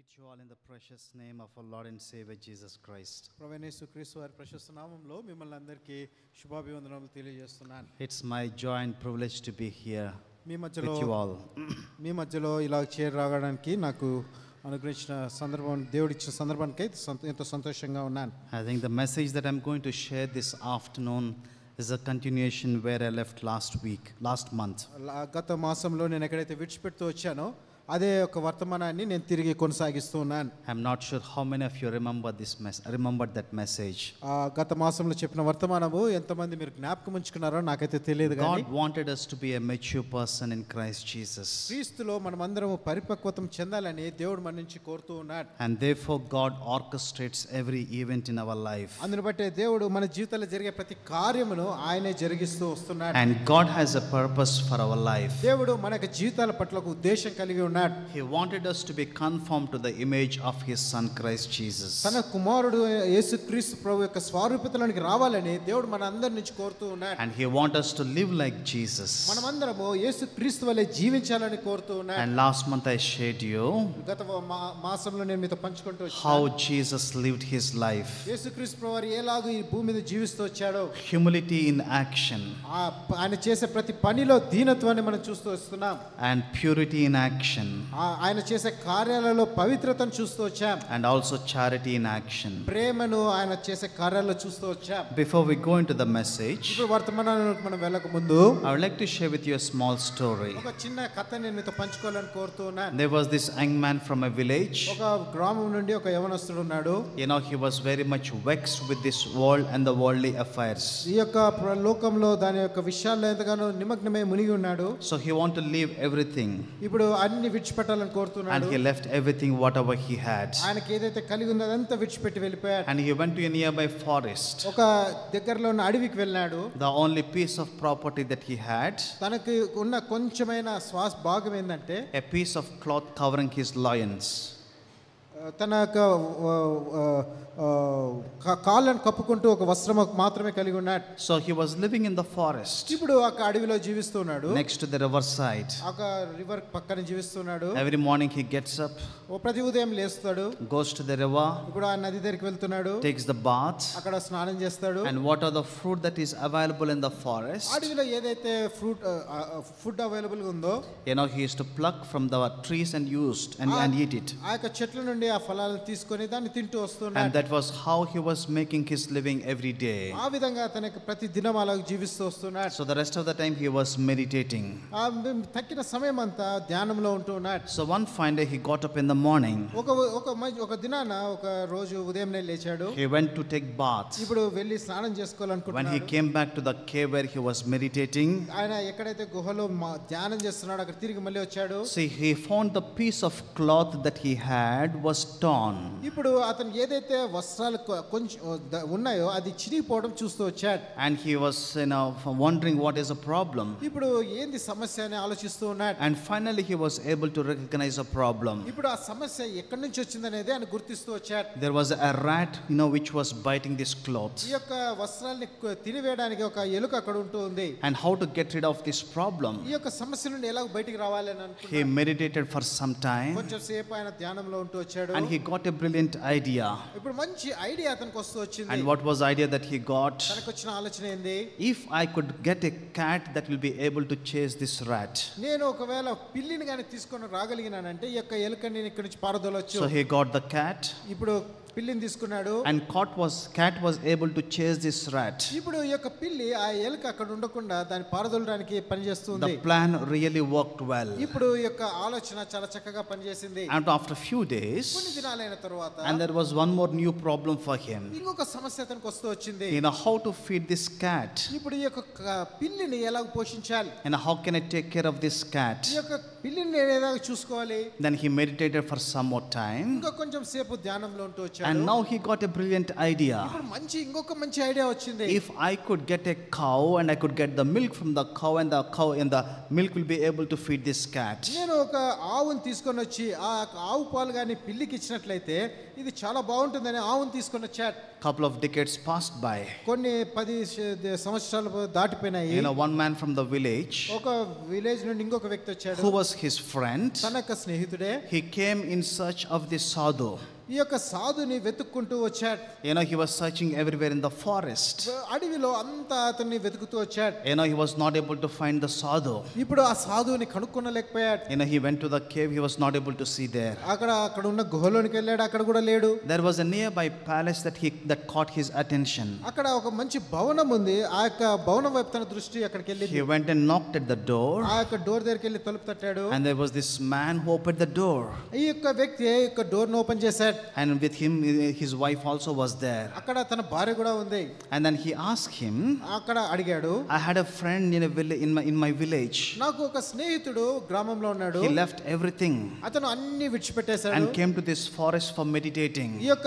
greet you all in the precious name of our Lord and Savior Jesus Christ. ప్రభువైన యేసుక్రీస్తు వారి ప్రశస్త నామములో మిమ్మల్ని అందరికీ శుభాభివందనములు తెలియజేస్తున్నాను. It's my joy and privilege to be here me with you all. మధ్యలో ఇలా చేరరావడానికి నాకు అనుగ్రహించిన సందర్భం దేవుడిచ్చిన సందర్భానికి ఎంతో సంతోషంగా ఉన్నాను. I think the message that I'm going to share this afternoon is a continuation where I left last month. గత మాసంలో నేను ఎక్కడైతే విడిచిపెడుతూ వచ్చానో అదే ఒక వర్తమానాన్ని నేను తిరిగి కొనసాగిస్తూ ఉన్నాను. I'm not sure how many of you remembered that message. గత మాసంలో చెప్పిన వర్తమానము ఎంతమంది మీరు జ్ఞాపకం ఉంచుకున్నారో నాకైతే తెలియదు కానీ God wanted us to be a mature person in Christ Jesus. క్రీస్తులో మనమందరం పరిపక్వతం చెందాలని దేవుడు మన నుంచి కోరుతూ ఉన్నాడు. And therefore God orchestrates every event in our life. అందుని బట్టి దేవుడు మన జీవితంలో జరిగే ప్రతి కార్యమును ఆయనే జరిగిస్తూ వస్తున్నాడు. And God has a purpose for our life. దేవుడు మన జీవితాల పట్ల ఒక ఉద్దేశం కలిగి ఉన్నాడు. He wanted us to be conformed to the image of his son Christ Jesus. తన కుమారుడు యేసుక్రీస్తు ప్రభు యొక్క స్వరూపతలోనికి రావాలని దేవుడు మన అందరి నుంచి కోరుతూ ఉన్నాడు. And he wants us to live like Jesus. మనమందరము యేసుక్రీస్తు వలె జీవించాలని కోరుతూ ఉన్నాడు. And last month I shared you గత మాసంలో నేను మీతో పంచుకుంటూ వచ్చాను how Jesus lived his life. యేసుక్రీస్తు ప్రభు ఎలాగో ఈ భూమి మీద జీవిస్తూ వచ్చాడో. Humility in action. ఆయన చేసే ప్రతి పనిలో దీనత్వాన్ని మనం చూస్తూ వస్తున్నాం. And purity in action. ఆయన చేసే కార్యాలలో పవిత్రతను చూస్తూ వచ్చాం. And also charity in action. ప్రేమను ఆయన చేసే కార్యాలలో చూస్తూ వచ్చాం. Before we go into the message, ఇప్పుడు వర్తమానానికి మనం వెళ్ళక ముందు I would like to share with you a small story. ఒక చిన్న కథ నేను మీతో పంచుకోవాలని కోరుతూ ఉన్నాను. There was this young man from a village. ఒక గ్రామం నుండి ఒక యవనస్తుడు ఉన్నాడు. You know, he was very much vexed with this world and the worldly affairs. ఈ యొక్క లోకంలో దాని యొక్క విషయాల్లో ఎంతగానో నిమగ్నమై మునిగి ఉన్నాడు. So he wanted to leave everything. ఇప్పుడు అన్ని విడిచిపెట్టాలని కోరుతున్నాడు. And he left everything whatever he had. ఆయనకి ఏదైతే కలిగి ఉందో అదంతా విడిచిపెట్టి వెళ్ళిపోయాడు. And he went to a nearby forest. ఒక దగ్గరలో ఉన్న అడవికి వెళ్ళాడు. The only piece of property that he had, తనకి ఉన్న కొంచెమైన శ్వాస భాగం ఏంటంటే a piece of cloth covering his loins. తన యొక్క కాళ్ళను కప్పుకుంటూ ఒక వస్త్రం మాత్రమే కలిగి ఉన్నాడు. So he was living in the forest ఇప్పుడు ఒక అడవిలో జీవిస్తున్నాడు. next to the river side. ఒక రివర్ పక్కన జీవిస్తున్నాడు. Every morning he gets up, ప్రతి ఉదయం లేస్తాడు, goes to the river, ఇప్పుడు ఆ నది దగ్గరికి వెళ్తున్నాడు, takes the bath, అక్కడ స్నానం చేస్తాడు. and what are the fruit that is available in the forest, అడవిలో ఏదైతే ఫుడ్ అవైలబుల్ ఉందో, you know, he used to pluck from the trees and used and eat it. ఆ యొక్క చెట్ల నుండి ఆ ఫలాలను తీసుకొని దాన్ని తింటూ వస్తున్నాడు. And that was how he was making his living every day. ఆ విధంగా తనకి ప్రతి దినం అలా జీవిస్తూ వస్తున్నాడు. So the rest of the time he was meditating. తక్కిన సమయం అంతా ధ్యానంలో ఉంటూ ఉన్నాడు. So one fine day he got up in the morning. ఒక దినాన ఒక రోజు ఉదయంనే లేచాడు. He went to take bath. ఇప్పుడు వెళ్ళి స్నానం చేసుకోవాలనుకుంటున్నాడు. When he came back to the cave where he was meditating, ఆయన ఎక్కడైతే గుహలో ధ్యానం చేస్తున్నాడో అక్కడ తిరిగి మళ్ళీ వచ్చాడు. see, he found the piece of cloth that he had was torn. ఇప్పుడు అతను ఏదైతే వస్త్రాలు కొంచెం ఉన్నాయో అది చిరిగిపోవడం చూస్తూ వచ్చాడు. And he was, you know, wondering what is the problem. ఇప్పుడు ఏంది సమస్య అని ఆలోచిస్తూ ఉన్నాడు. And finally he was able to recognize a problem. ఇప్పుడు ఆ సమస్య ఎక్కడి నుంచి వచ్చిందనేది ఆయన గుర్తిస్తూ వచ్చాడు. There was a rat, you know, which was biting this cloth. ఈ యొక్క వస్త్రాల్ని తినివేయడానికి ఒక ఎలుక అక్కడ ఉంటూ ఉంది. And how to get rid of this problem? ఈ యొక్క సమస్య నుండి ఎలా బయటికి రావాలని అనుకున్నాడు. He meditated for some time. కొంచెం సేపు ఆయన ధ్యానంలో ఉంటూ వచ్చాడు. And he got a brilliant idea. ఇప్పుడు మంచి ఐడియా అతనికి వస్తూ వచ్చింది. And what was the idea that he got? తనకు వచ్చిన ఆలోచన ఏంది? If I could get a cat that will be able to chase this rat. నేను ఒకవేళ పిల్లిని గాని తీసుకొని రాగలిగినానంటే ఈ యొక్క ఎలుకని నేను ఇక్కడి నుంచి పారదోలొచ్చు. So he got the cat. ఇప్పుడు పిల్లిని తీసుకున్నాడు. And cat was able to chase this rat. ఇప్పుడు ఈ యొక్క పిల్లి ఆ ఎలుక అక్కడ ఉండకుండా దాన్ని పారదోలడానికి పనిచేస్తుంది. The plan really worked well. ఇప్పుడు ఈ యొక్క ఆలోచన చాలా చక్కగా పనిచేసింది. And after a few days, కొన్ని దినాలైన తరువాత and there was one more new problem for him. ఇంకొక సమస్య అతనికి వస్తూ వచ్చింది. You know, how to feed this cat? ఇప్పుడు ఈ యొక్క పిల్లిని ఎలా పోషించాలి? And how can I take care of this cat? ఈ యొక్క పిల్లిని నేను ఎలా చూసుకోవాలి? Then he meditated for some more time. ఇంకా కొంచెం సేపు ధ్యానంలో ఉంటూ వచ్చాడు. And now he got a brilliant idea. ఇప్పుడు ఇంకొక మంచి ఐడియా వచ్చింది. If I could get a cow and I could get the milk from the cow and the milk will be able to feed this cat. నేను ఒక ఆవుని తీసుకొని వచ్చి ఆ ఆవు పాలు గాని పిల్లికి ఇచ్చినట్లయితే ఇది చాలా బాగుంటుందని ఆవుని తీసుకొని వచ్చాడు. Couple of decades passed by. కొన్ని 10 సంవత్సరాలు దాటిపోయినాయి. You know, one man from the village ఒక విలేజ్ నుండి ఇంకొక వ్యక్తి వచ్చాడు. who was his friend. తన యొక్క స్నేహితుడే He came in search of this sadhu. ఈ యొక్క సాధుని వెతుక్కుంటూ వచ్చాడు. He was searching everywhere in the forest. అడవిలో అంతా అతన్ని వెతుకుతూ వచ్చాడు. He was not able to find the sadhu. ఇప్పుడు ఆ సాధువుని కనుక్కొనలేకపోయాడు. He went to the cave. He was not able to see there. అక్కడ ఉన్న గుహలోనికి వెళ్ళాడు, అక్కడ కూడా లేడు. There was a nearby palace that caught his attention. అక్కడ ఒక మంచి భవనం ఉంది, ఆ యొక్క భవనం వైపు తన దృష్టి అక్కడికి వెళ్ళింది. He went and knocked at the door. ఆ యొక్క డోర్ దగ్గరికి వెళ్ళి తలుపు తట్టాడు. And there was this man who opened the door. ఈ యొక్క వ్యక్తి ఈ యొక్క డోర్ ను ఓపెన్ చేశాడు. And with him his wife also was there. అక్కడ తన భార్య కూడా ఉంది. And then he asked him, అక్కడ అడిగాడు, I had a friend in my village. నాకు ఒక స్నేహితుడు గ్రామంలో ఉన్నాడు. He left everything. అతను అన్ని విడిచిపెట్టేశాడు. And came to this forest for meditating. ఈ యొక్క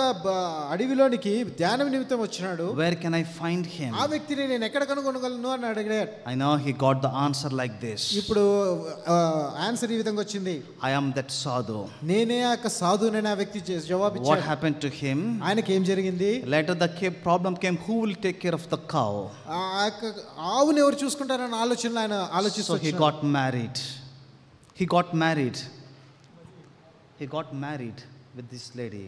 అడవిలోనికి ధ్యానం నిమిత్తం వచ్చినాడు. Where can I find him? ఆ వ్యక్తిని నేను ఎక్కడ కనుగొనగలను అని అడిగాడు. I know he got the answer like this. ఇప్పుడు ఆన్సర్ ఈ విధంగా వచ్చింది. I am that sadhu. నేనే ఆ యొక్క సాధువుని ఆ వ్యక్తి జవాబు ఇచ్చాడు. What happened to him? ఆయనకి ఏం జరిగింది? Later the problem came, who will take care of the cow? ఆ యొక్క ఆవుని ఎవరు చూసుకుంటారన్న ఆలోచనలో ఆయన ఆలోచిస్తూ So he got married. He got married with this lady.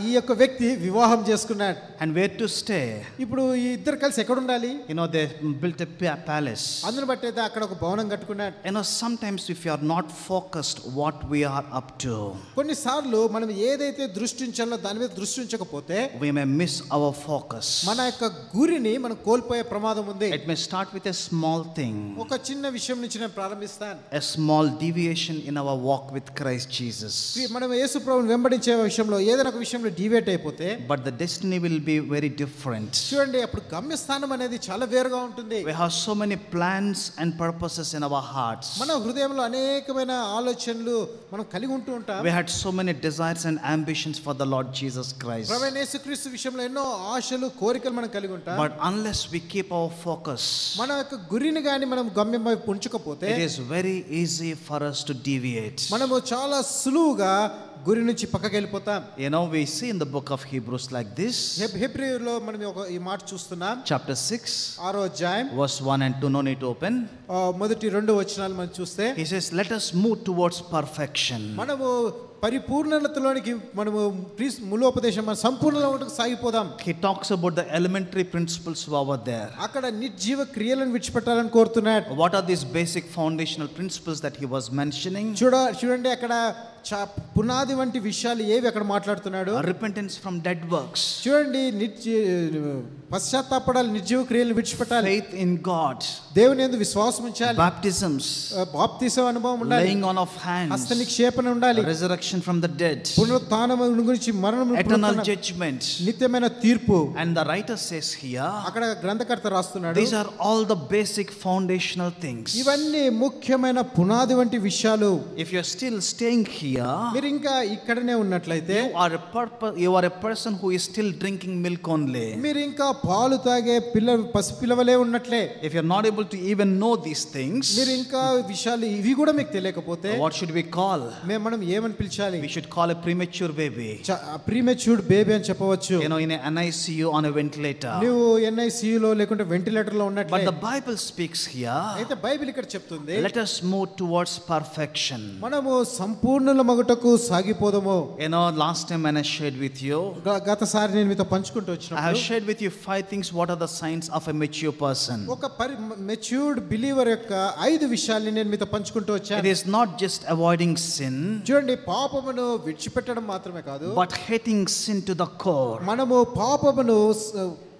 ఈ యొక్క వ్యక్తి వివాహం చేసుకున్నాడు. And where to stay? ఇప్పుడు ఈ ఇద్దరు కలిసి ఎక్కడ ఉండాలి? They built a palace. అందుని బట్టి అయితే అక్కడ ఒక భవనం కట్టుకున్నాడు. Sometimes if you are not focused what we are up to, కొన్నిసార్లు మనం ఏదైతే దృష్టి ఉంచాలో దాని మీద దృష్టి ఉంచకపోతే we may miss our focus. మన యొక్క గురిని మనం కోల్పోయే ప్రమాదం ఉంది. It may start with a small thing. ఒక చిన్న విషయం నుంచి నేను ప్రారంభిస్తాను. A small deviation in our walk with Christ Jesus. మనం యేసు ప్రభువుని వెంబడించే విషయంలో ఏదైనా ఒక విషయంలో డివేట్ అయిపోతే, but the destiny will be very different. చూడండి, అప్పుడు గమ్యస్థానం అనేది చాలా వేరుగా ఉంటుంది. We have so many plans and purposes in our hearts. మన హృదయంలో అనేకమైన ఆలోచనలు మనం కలిగి ఉంటూ ఉంటాం. We had so many desires and ambitions for the Lord Jesus Christ. ప్రభువైన యేసుక్రీస్తు విషయంలో ఎన్నో ఆశలు కోరికలు మనం కలిగి ఉంటాం. But unless we keep our focus, మన యొక్క గురిని గాని మనం గమ్యం వైపు ఉంచకపోతే, it is very easy for us to deviate. మనము చాలా సులువుగా గురి నుంచి పక్కకి వెళ్ళిపోతాం. We see in the book of Hebrews like this. హెబ్రీయులో మనం ఈ మాట చూస్తున్నాం. Chapter 6 6వ అధ్యాయం verse 1 and 2. No need to open. మొదటి 2 వచనాలు మనం చూస్తే, he says, let us move towards perfection. మనము పరిపూర్ణతలోనికి మనము మూలోపదేశం మన సంపూర్ణతలోకి సాగిపోదాం. He talks about the elementary principles over there. అక్కడ నిర్జీవ క్రియలను విడిచిపెట్టాలని కోరుతున్నాడు. What are these basic foundational principles that he was mentioning? చూడండి, అక్కడ పునాది వంటి విషయాలు ఏవి అక్కడ మాట్లాడుతున్నాడు? Repentance from dead works. చూడండి, పశ్చాత్తాపడాలి, నిర్జీవ క్రియలను విడిచిపెట్టాలి. Faith in God. దేవుని యందు విశ్వాసం ఉంచాలి. Baptisms. బాప్తిసం అనుభవం ఉండాలి. Laying on of hands. హస్త నిక్షేపణ ఉండాలి. Resurrection from the dead. పునరుత్థానం గురించి, మరణం, eternal judgment. నిత్యమైన తీర్పు. And the writer says here, అక్కడ గ్రంథకర్త రాస్తున్నాడు, these are all the basic foundational things. ఇవన్నీ ముఖ్యమైన పునాది వంటి విషయాలు. If you are still staying here, మీరు ఇంకా ఇక్కడనే ఉన్నట్లయితే, you are a person who is still drinking milk only. మీరు ఇంకా పాలు తాగే పసిపిల్లవలే ఉన్నట్లే. If you are not able to even know these things, మీరు ఇంకా విషయాలు ఇవి కూడా మీకు తెలియకపోతే, what should we call? మనం ఏమని పిలిచాలి? We should call a premature baby. Premature baby అని చెప్పవచ్చు. In a NICU on a ventilator. నువ్వు NICU లో లేకుంటే వెంటిలేటర్ లో ఉన్నట్లే. But the Bible speaks here, అయితే బైబిల్ ఇక్కడ చెప్తుంది, let us move towards perfection. మనము సంపూర్ణుల మగుటకు సాగిపోదము. Last time when I shared with you, గతసారి నేను మీతో పంచుకుంటూ వచ్చినప్పుడు, I have shared with you 5 things. What are the signs of a mature person? ఒక matured believer యొక్క 5 విషయాల్ని నేను మీతో పంచుకుంటూ వచ్చాను. It is not just avoiding sin, చూడండి, పాపమును విడిచిపెట్టడం మాత్రమే కాదు, but hating sin to the core. మనము పాపమును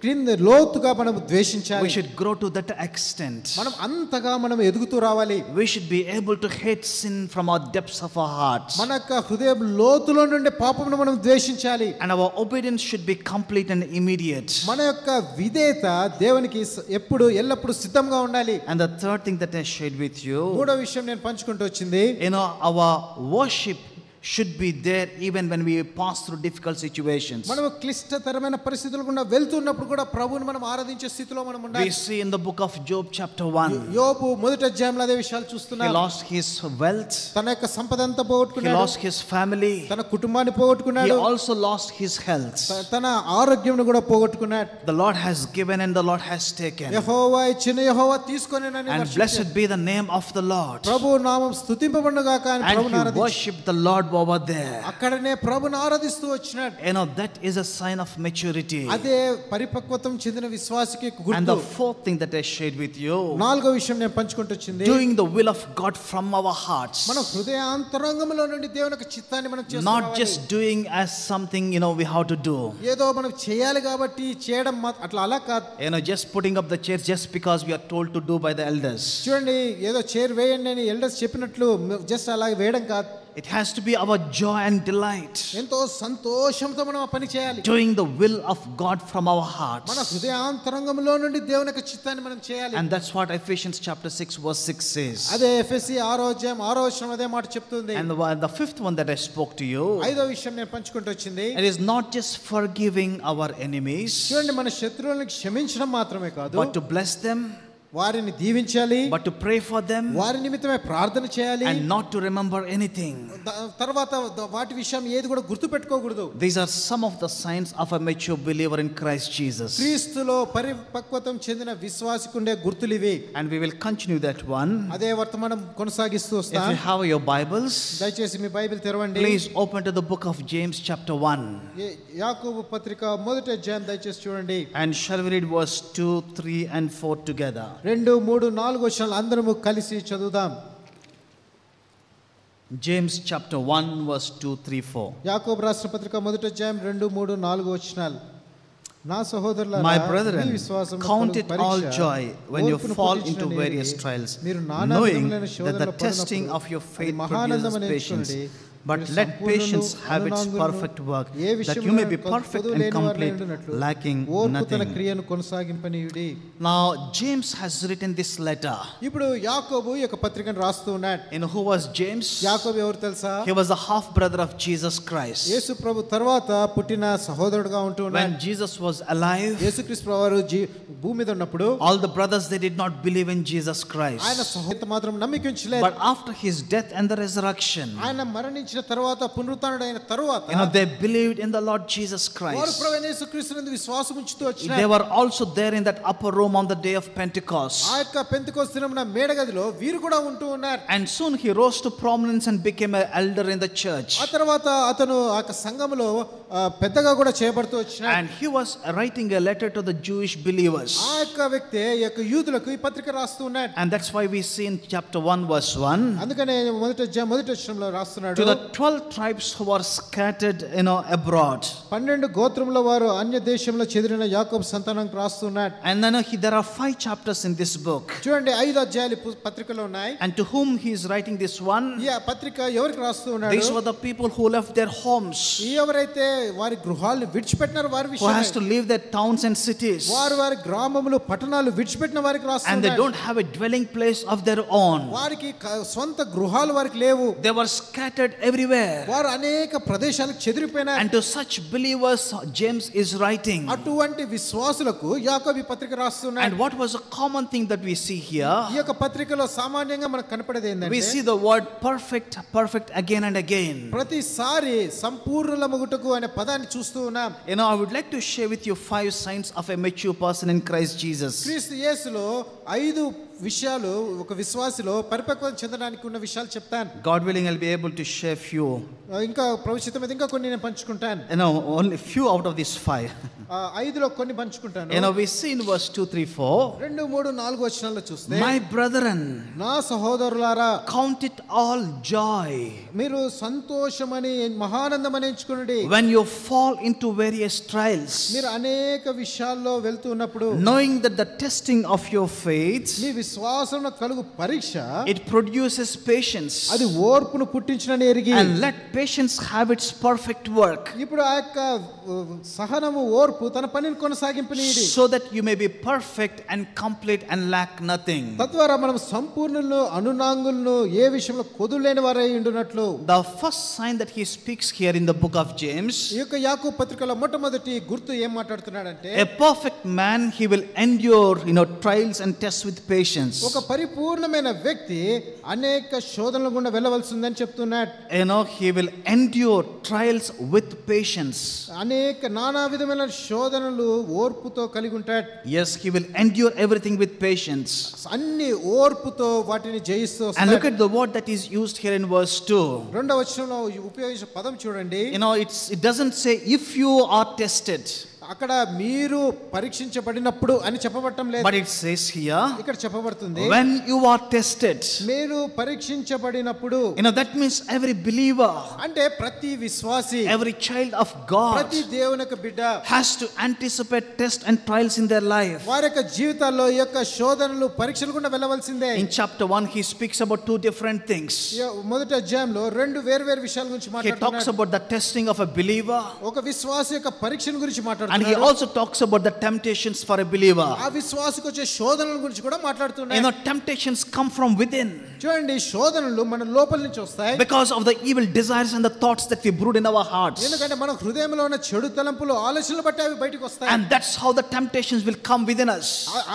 క్రింద లోతుగా మనం ద్వేషించాలి. We should grow to that extent. మనం అంతగా మనం ఎదుగుతూ రావాలి. We should be able to hate sin from our depths of our hearts. మన యొక్క హృదయ లోతులో నుండి పాపమును మనం ద్వేషించాలి. And our obedience should be complete and immediate. మన యొక్క విధేయత దేవునికి ఎప్పుడు ఎల్లప్పుడు సిద్ధంగా ఉండాలి. And the third thing that I shared with you, మూడో విషయం నేను పంచుకుంటూ వచ్చింది, our worship should be there even when we pass through difficult situations. మనము క్లిష్టతరమైన పరిస్థితుల గుండా వెళ్తున్నప్పుడు కూడా ప్రభువుని మనం ఆరాధించే స్థితిలో మనం ఉండాలి. We see in the book of Job chapter 1. యోబు మొదటి అధ్యాయంలో అదే విషయాలు He చూస్తున్నాం. lost his wealth. తన యొక్క సంపద అంతా He పోగొట్టుకున్నాడు. lost his family. తన కుటుంబాన్ని He పోగొట్టుకున్నాడు. also lost his health. తన ఆరోగ్యంను కూడా పోగొట్టుకున్నాడు. The Lord has given and the Lord has taken. యెహోవా ఇచ్చిన యెహోవా తీసుకొనెనని And blessed be the name of the Lord. ప్రభువు నామం స్తుతింపబడును గాక అని And ప్రభువుని he ఆరాధించాడు. worshiped the Lord over there. అక్కడనే ప్రభువుని ఆరాధిస్తూ వచ్చినాడు. That is a sign of maturity. అదే పరిపక్వతం చెందిన విశ్వాసికి And గుర్తు. the fourth thing that I shared with you, నాలుగో విషయం నేను పంచుకుంటూ వచ్చింది. doing the will of God from our hearts. మన హృదయాంతరంగంలో నుండి దేవుని యొక్క చిత్తాన్ని మనం చేస్తున్నాం. Not just doing as something we have to do. ఏదో మనం చేయాలి కాబట్టి చేయడం అట్లా అలా కాదు. Just putting up the chairs just because we are told to do by the elders. చూడండి ఏదో చైర్ వేయండి అని ఎల్డర్స్ చెప్పినట్లు జస్ట్ అలా వేయడం కాదు. It has to be our joy and delight. ఎంతో సంతోషంతో మనం ఆ పని చేయాలి. Doing the will of God from our hearts. మన హృదయాంతరంగంలో నుండి దేవుని యొక్క చిత్తాన్ని మనం చేయాలి. And that's what Ephesians chapter 6 verse 6 says. అదే ఎఫెసీ 6వ అధ్యాయం 6వ వచనం అదే మాట చెప్తుంది. And the fifth one that I spoke to you, ఐదో విషయం నేను పంచుకుంటూ వచ్చింది. it is not just forgiving our enemies, చూడండి మన శత్రువులను క్షమించడం మాత్రమే కాదు, but to bless them, వారిని దీవించాలి, but to pray for them, వారి నిమిత్తమే ప్రార్థన చేయాలి, and not to remember anything. తర్వాత వాటి విషయం ఏది కూడా గుర్తు పెట్టుకోకూడదు. These are some of the signs of a mature believer in Christ Jesus. క్రీస్తులో పరిపక్వతం చెందిన విశ్వాసికి ఉండే గుర్తులు ఇవి. And we will continue that one. అదే వర్తమానం కొనసాగిస్తూ If వస్తాం. you have your Bibles, దయచేసి మీ బైబిల్ తెరవండి. please open to the book of James chapter 1. యాకోబు పత్రిక మొదటి అధ్యాయం దయచేసి చూడండి. And shall we read verse 2, 3 and 4 together? 2, 3, 4 వచనాలు అందరము కలిసి చదువుదాం. James chapter 1 verse 2, 3, 4. యాకోబు రాసిన పత్రిక మొదటి అధ్యాయం 2, 3, 4 వచనాలు. నా సహోదరులారా, My మీ brethren, విశ్వాసము count it పరీక్ష, all joy when you ఓర్పును fall పుట్టించిన into various నీరు, trials, మీరు నానా knowing విధములైన that శోధనలో the testing పడినప్పుడు of your అది faith మహానందం produces అని patience. ఎంచుకోండి. But మీరు let సంపూర్ణులు, patience have its అనునాంగులను, perfect work, A that విషయములో you may be perfect కొదువు and లేని వారై complete, ఉండునట్లు, lacking ఓర్పు తన nothing. క్రియను కొనసాగింపనీయుడి. Now James has written this letter. ఇప్పుడు యాకోబు ఈ యొక్క పత్రికను రాస్తూ ఉన్నాడు. Who was James? యాకోబు ఎవరు తెలుసా? He was the half brother of Jesus Christ. యేసు ప్రభు తర్వాత పుట్టిన సహోదరుడుగా ఉంటూ ఉన్నాడు. When Jesus was alive, యేసుక్రీస్తు ప్రభువారు భూమి మీద ఉన్నప్పుడు all the brothers, they did not believe in Jesus Christ. ఆయన సహోదరుడు మాత్రం నమ్మిక ఉంచలేదు. But after his death and the resurrection, ఆయన మరణించిన తర్వాత పునరుత్థానుడైన తర్వాత they believed in the Lord Jesus వారు Christ. ప్రభువైన యేసుక్రీస్తునందు విశ్వాసం ఉంచుతూ They వచ్చారు. were also there in that upper room on the day of Pentecost. ఆ యొక్క పెంతెకోస్తు దినమున మేడగదిలో వీరు కూడా ఉంటూ ఉన్నారు. And soon he rose to prominence and became an elder in the church. ఆ తర్వాత అతను ఆ యొక్క సంఘములో పెద్దగా కూడా చేయబడుతూ వచ్చినాడు. And he was writing a letter to the Jewish believers. ఆ యొక్క వ్యక్తి ఈ యొక్క యూదులకు ఈ పత్రిక రాస్తూ ఉన్నాడు. And that's why we see in chapter 1 verse 1, అందుకనే మొదటి వచనంలో రాస్తున్నాడు, to the 12 tribes who are scattered abroad. 12 గోత్రముల వారు అన్య దేశంలో చెదిరిన యాకోబు సంతానానికి రాస్తున్నాడు. And then there are 5 chapters in this book. చూడండి 5 అధ్యాయాలు పత్రికలో ఉన్నాయి. And to whom he is writing this one? ఈ పత్రిక ఎవరికి రాస్తూ ఉన్నాడు? These were the people who left their homes, ఎవరైతే వారి గృహాలను విడిచిపెట్టినారు వారి who విషయమే. has to leave their towns and cities, వారి గ్రామములు పట్టణాలు విడిచిపెట్టిన వారికి and they రాస్తున్నాడు. don't have a dwelling place of their own. వారికి సొంత గృహాలు వారికి లేవు. They were scattered everywhere. వారు అనేక ప్రదేశాలకు చెదిరిపోయినారు. And to such believers James is writing. అటువంటి విశ్వాసులకు యాకోబు పత్రిక రాస్తున్నాడు. And what was a common thing that we see here? ఈ యొక్క పత్రికలో సామాన్యంగా మనకు కనపడేది We ఏంటంటే see the word perfect again and again. ప్రతిసారి సంపూర్ణమగుటకు అనే పదాన్ని చూస్తూ ఉన్నాం. I would like to share with you 5 signs of a mature person in Christ Jesus. క్రీస్తు యేసులో 5 విషయాలు ఒక విశ్వాసిలో పరిపక్వత చెందడానికి ఉన్న విషయాలు చెప్తాను. God willing, I'll be able to share few. ఇంకా ప్రభుత్వం మీద ఇంకా కొన్ని నేను పంచుకుంటాను. Only few out of these 5. 5లో కొన్ని పంచుకుంటాను. We see in verse 2, 3, 4. 2, 3, 4 వచనాల్లో చూస్తే, My brethren, నా సహోదరులారా, count it all joy మీరు సంతోషమని మహానందమని ఎంచుకొనుడి when you fall into various trials, మీరు అనేక విషయాల్లో వెళ్తూ ఉన్నప్పుడు, knowing that the testing of your faith మీ విశ్వాసంలో కలుగు పరీక్ష it produces patience. అది ఓర్పును పుట్టించునని ఎరిగి And let patience have its perfect work, ఇప్పుడు ఆ యొక్క సహనము ఓర్పు తన పనిని కొనసాగింపనీయుడి so that you may be perfect and complete and lack nothing. తద్వారా మనం సంపూర్ణులను అనునాంగులను ఏ విషయంలో కొదులేని వారై ఉండునట్లు. The first sign that he speaks here in the book of James, ఈ యొక్క యాకోబు పత్రికలో మొట్టమొదటి గుర్తు ఏం మాట్లాడుతున్నాడంటే a perfect man, he will endure, trials and tests with patience. ఒక పరిపూర్ణమైన వ్యక్తి అనేక శోధనల గుండా వెళ్ళవలసిందని చెప్తున్నాడు. He will endure trials with patience. అనేక నానా విధమైన శోధనలు ఓర్పుతో కలిగి ఉంటాడు. Yes, he will endure everything with patience. అన్ని ఓర్పుతో వాటిని జయిస్తూ వస్తాడు. And look at the word that is used here in verse 2. రెండవ వచనంలో ఉపయోగించే పదం చూడండి. It doesn't say if you are tested, అక్కడ మీరు పరీక్షించబడినప్పుడు అని చెప్పబడటం లేదు. but it says here, ఇక్కడ చెప్పబడుతుంది when you are tested. మీరు పరీక్షించబడినప్పుడు. That means every believer, అంటే ప్రతి విశ్వాసి, every child of God, ప్రతి దేవుని యొక్క బిడ్డ has to anticipate tests and trials in their life. వారి యొక్క జీవితాల్లో ఈ యొక్క శోధనలు పరీక్షలు గుండా వెళ్ళవలసిందే. In chapter 1 he speaks about two different things. మొదటి అధ్యాయంలో రెండు వేర్వేరు విషయాల గురించి He మాట్లాడుతున్నాడు. talks about the testing of a believer, ఒక విశ్వాసి యొక్క పరీక్షల గురించి and మాట్లాడుతున్నాడు. he also talks about the temptations for a believer. ఆ విశ్వాసికి వచ్చే శోధనల గురించి కూడా మాట్లాడుతున్నాడు. Temptations come from within, చూడండి, శోధనలు మన లోపల నుంచి వస్తాయి because of the evil desires and the thoughts that we brood in our hearts. ఎందుకంటే మన హృదయంలో ఉన్న చెడు తలంపులు ఆలోచనలు బట్టి అవి బయటికి వస్తాయి. And that's how the temptations will come within us.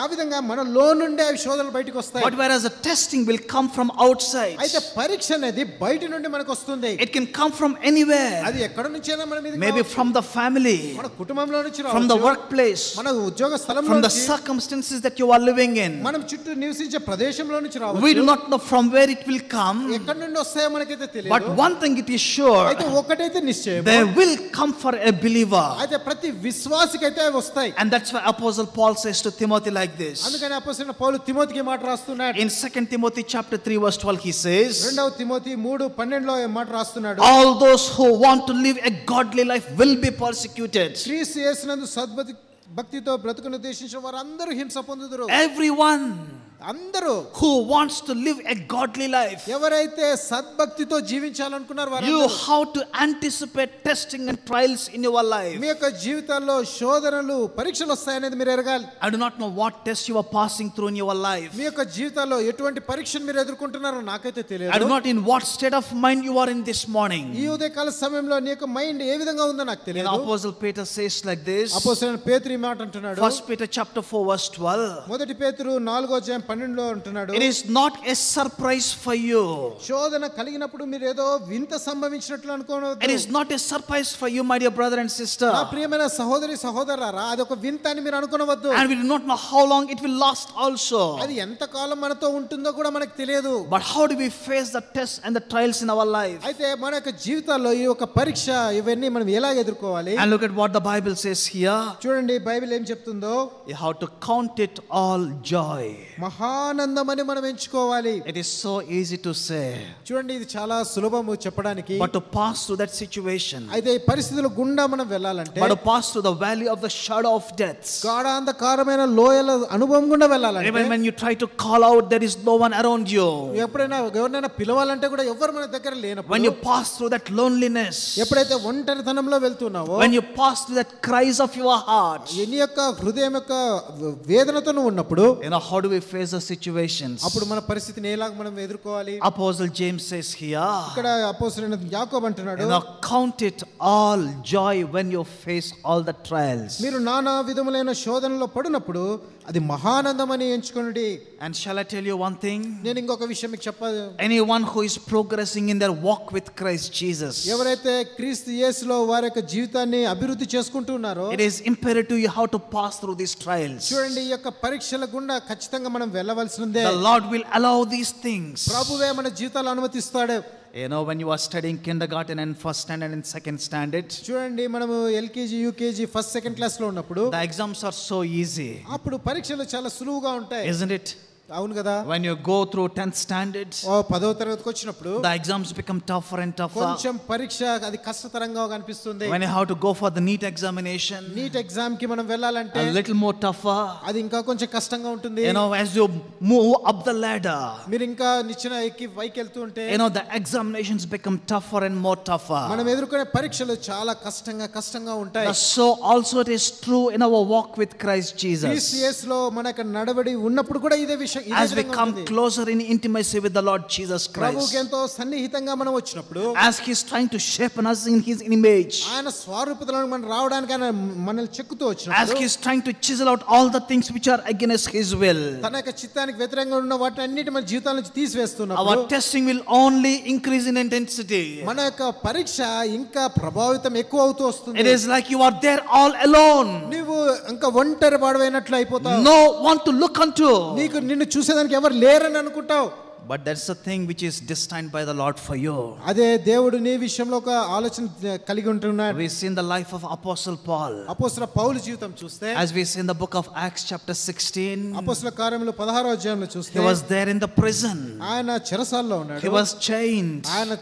ఆ విధంగా మనలో నుండి అవి శోధనలు బయటికి వస్తాయి. But whereas the testing will come from outside, అయితే పరీక్ష అనేది బయట నుండి మనకు వస్తుంది. it can come from anywhere. అది ఎక్కడ నుంచైనా మన మీదకి Maybe from the family, మన కుటుంబంలో నుంచి from the రావచ్చు, workplace, మన ఉద్యోగ స్థలంలో from the నుంచి, circumstances that you are living in. మనం చుట్టూ నివసించే ప్రదేశంలో నుంచి రావచ్చు. We do not know from where it will come, ఎక్కడ నుండి వస్తాయో మనకైతే తెలియదు. but one thing it is sure, అయితే ఒకటైతే నిశ్చయం, they will come for a believer. అయితే ప్రతి విశ్వాసికి అయితే అవి వస్తాయి. And that's why Apostle Paul says to Timothy like this. అందుకని అపోస్తలుడైన పౌలు తిమోతికి మాట రాస్తున్నాడు. In 2 Timothy chapter 3 verse 12 he says, రెండవ తిమోతి 3:12లో ఈ మాట రాస్తున్నాడు. all those who want to live a godly life will be persecuted. క్రీస్తు యేసునందు భక్తితో బ్రతుకును ఉద్దేశించిన వారందరూ హింస పొందుదురు. Everyone అందరూ who wants to live a godly life, ఎవరైతే సద్భక్తితో జీవించాలనుకున్నారో వారు you have to anticipate testing and trials in your life. మీ యొక్క జీవితాల్లో శోధనలు పరీక్షలు వస్తాయనేది మీరు ఎరగాలి. I do not know what tests you are passing through in your life. మీ యొక్క జీవితాల్లో ఎటువంటి పరీక్షను మీరు ఎదుర్కొంటున్నారో నాకైతే తెలియదు. I do not know in what state of mind you are in this morning. ఈ ఉదయకాల సమయంలో నీ యొక్క మైండ్ ఏ విధంగా ఉందో నాకు తెలియదు. Apostle Peter says like this. అపోస్తలుడైన పేతురు ఈ మాట అంటున్నాడు. 1 Peter chapter 4 verse 12. మొదటి పేతురు 4:12 అంటున్నాడు. It is not a surprise for you. శోధన కలిగినప్పుడు మీరు ఏదో వింత సంభవించినట్లు అనుకోవద్దు. It is not a surprise for you, my dear brother and sister. నా ప్రియమైన సహోదరి సహోదరులారా, అది ఒక వింత అని మీరు అనుకోవద్దు. And we do not know how long it will last also. అది ఎంత కాలం మనతో ఉంటుందో కూడా మనకు తెలియదు. But how do we face the tests and the trials in our life? అయితే మన యొక్క జీవితాల్లో ఈ యొక్క పరీక్ష ఇవన్నీ మనం ఎలా ఎదుర్కోవాలి? And look at what the Bible says here. చూడండి బైబిల్ ఏం చెప్తుందో. You have to count it all joy. మహానందమని మనం ఎంచుకోవాలి. It is so easy to say. చూడండి ఇది చాలా సులభము చెప్పడానికి. But to pass through that situation. అయితే ఈ పరిస్థితుల గుండా మనం వెళ్ళాలంటే, But to pass through the valley of the shadow of death. గాఢాంధకారమైన లోయల అనుభవం గుండా వెళ్ళాలంటే, Even when you try to call out, there is no one around you. ఎప్పుడైనా ఎవరినైనా పిలవాలంటే కూడా ఎవరు మన దగ్గర లేనప్పుడు, When you pass through that loneliness, ఎప్పుడైతే ఒంటరితనంలో వెళ్తున్నావో, when you pass through that cries of your heart, నీ యొక్క హృదయం యొక్క వేదనతో నువ్వు ఉన్నప్పుడు, how do we face the situations? అప్పుడు మన పరిస్థితిని ఎలాగ మనం ఎదుర్కోవాలి? Apostle James says here, ఇక్కడ అపోస్తలుడైన యాకోబు అంటున్నాడు, count it all joy when you face all the trials. మీరు నానా విధములైన శోధనలో పడినప్పుడు అది మహానందమని ఎంచుకొనుడి. And shall I tell you one thing? నేను ఇంకొక విషయం మీకు చెప్పాలి. Anyone who is progressing in their walk with Christ Jesus, ఎవరైతే క్రీస్తు యేసులో వారి యొక్క జీవితాన్ని అభివృద్ధి చేసుకుంటున్నారో, it is imperative you have to pass through these trials. చూడండి ఈ యొక్క పరీక్షల గుండా ఖచ్చితంగా మనం వెళ్ళవలసిందే. The Lord will allow these things. ప్రభువే మన జీవితాలు అనుమతిస్తాడు. When you are studying kindergarten and first standard and second standard, చూడండి మనము LKG UKG first second class లో ఉన్నప్పుడు the exams are so easy, అప్పుడు పరీక్షలు చాలా సులువుగా ఉంటాయి. isn't it? అవును కదా. When you go through 10th standards, 10వ తరగతికి వచ్చినప్పుడు the exams become tougher and tougher. కొంచెం పరీక్ష అది కష్టతరంగా కనిపిస్తుంది. When you have to go for the NEET examination, NEET exam కి మనం వెళ్ళాలంటే a little more tougher. అది ఇంకా కొంచెం కష్టంగా ఉంటుంది. As you move up the ladder, మీరు ఇంకా నిచ్చెన ఎక్కి పైకి వెళ్తూ ఉంటే the examinations become tougher and more tougher. మనం ఎదుర్కొనే పరీక్షలు చాలా కష్టంగా ఉంటాయి. So also it is true in our walk with Christ Jesus. క్రీస్తుయేసులో మనకు నడవడి ఉన్నప్పుడు కూడా ఇదే విషయం As we come closer in intimacy with the Lord Jesus Christ, ప్రభువుకి ఎంతో సన్నిహితంగా మనం వచ్చినప్పుడు, as he is trying to shape us in his image, ఆయన స్వరూపతలోకి మనం రావడానికి ఆయన మనల్ని చెక్కుతూ as వచ్చినప్పుడు, he is trying to chisel out all the things which are against his will, తన యొక్క చిత్తానికి వ్యతిరేకంగా ఉన్న వాటన్నిటి మన జీవితాల నుంచి తీసివేస్తున్నప్పుడు, our testing will only increase in intensity. మన యొక్క పరీక్ష ఇంకా ప్రభావితం ఎక్కువ అవుతూ వస్తుంది. It is like you are there all alone, నీవు ఇంకా ఒంటరి వాడవైనట్లు అయిపోతావు. no one to look unto. నీకు నిన్ను చూసేదానికి ఎవరు లేరని అనుకుంటావు. But that's the thing which is destined by the Lord for you. అదే దేవుడు నీ విషయంలో ఒక ఆలోచన కలిగి ఉంటున్నాడు. We see in the life of Apostle Paul, అపోస్తల పౌలు జీవితం చూస్తే, as we see in the book of Acts chapter 16, అపోస్తల కార్యములు 16వ అధ్యాయంలో చూస్తే, he was there in the prison, ఆయన చెరసాలలో ఉన్నాడు. he was chained, ఆయన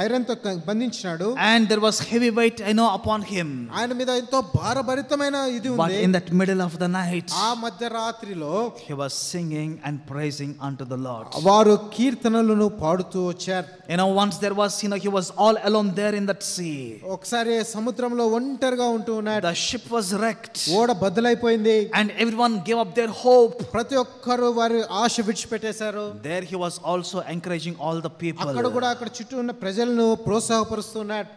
ఐరన్ తో బంధించినాడు. and there was heavy weight upon him. ఆయన మీద ఎంతో భారభరితమైన ఇది But ఉంది. in that middle of the night, ఆ మధ్యరాత్రిలో he was singing and praising unto the Lord. వారు కీర్తనలను పాడుతూ వచ్చారు. Once there was, he was all alone there in that sea. ఒకసారి సముద్రంలో ఒంటరిగా ఉంటూ ఉన్నాడు. The ship was wrecked, ఓడ బద్దలైపోయింది. and everyone gave up their hope. ప్రతి ఒక్కరు వారి ఆశ విడిచిపెట్టేశారు. There he was also encouraging all the people. అక్కడ చుట్టూ ఉన్న ప్రజలను ప్రోత్సాహపరుస్తున్నాడు.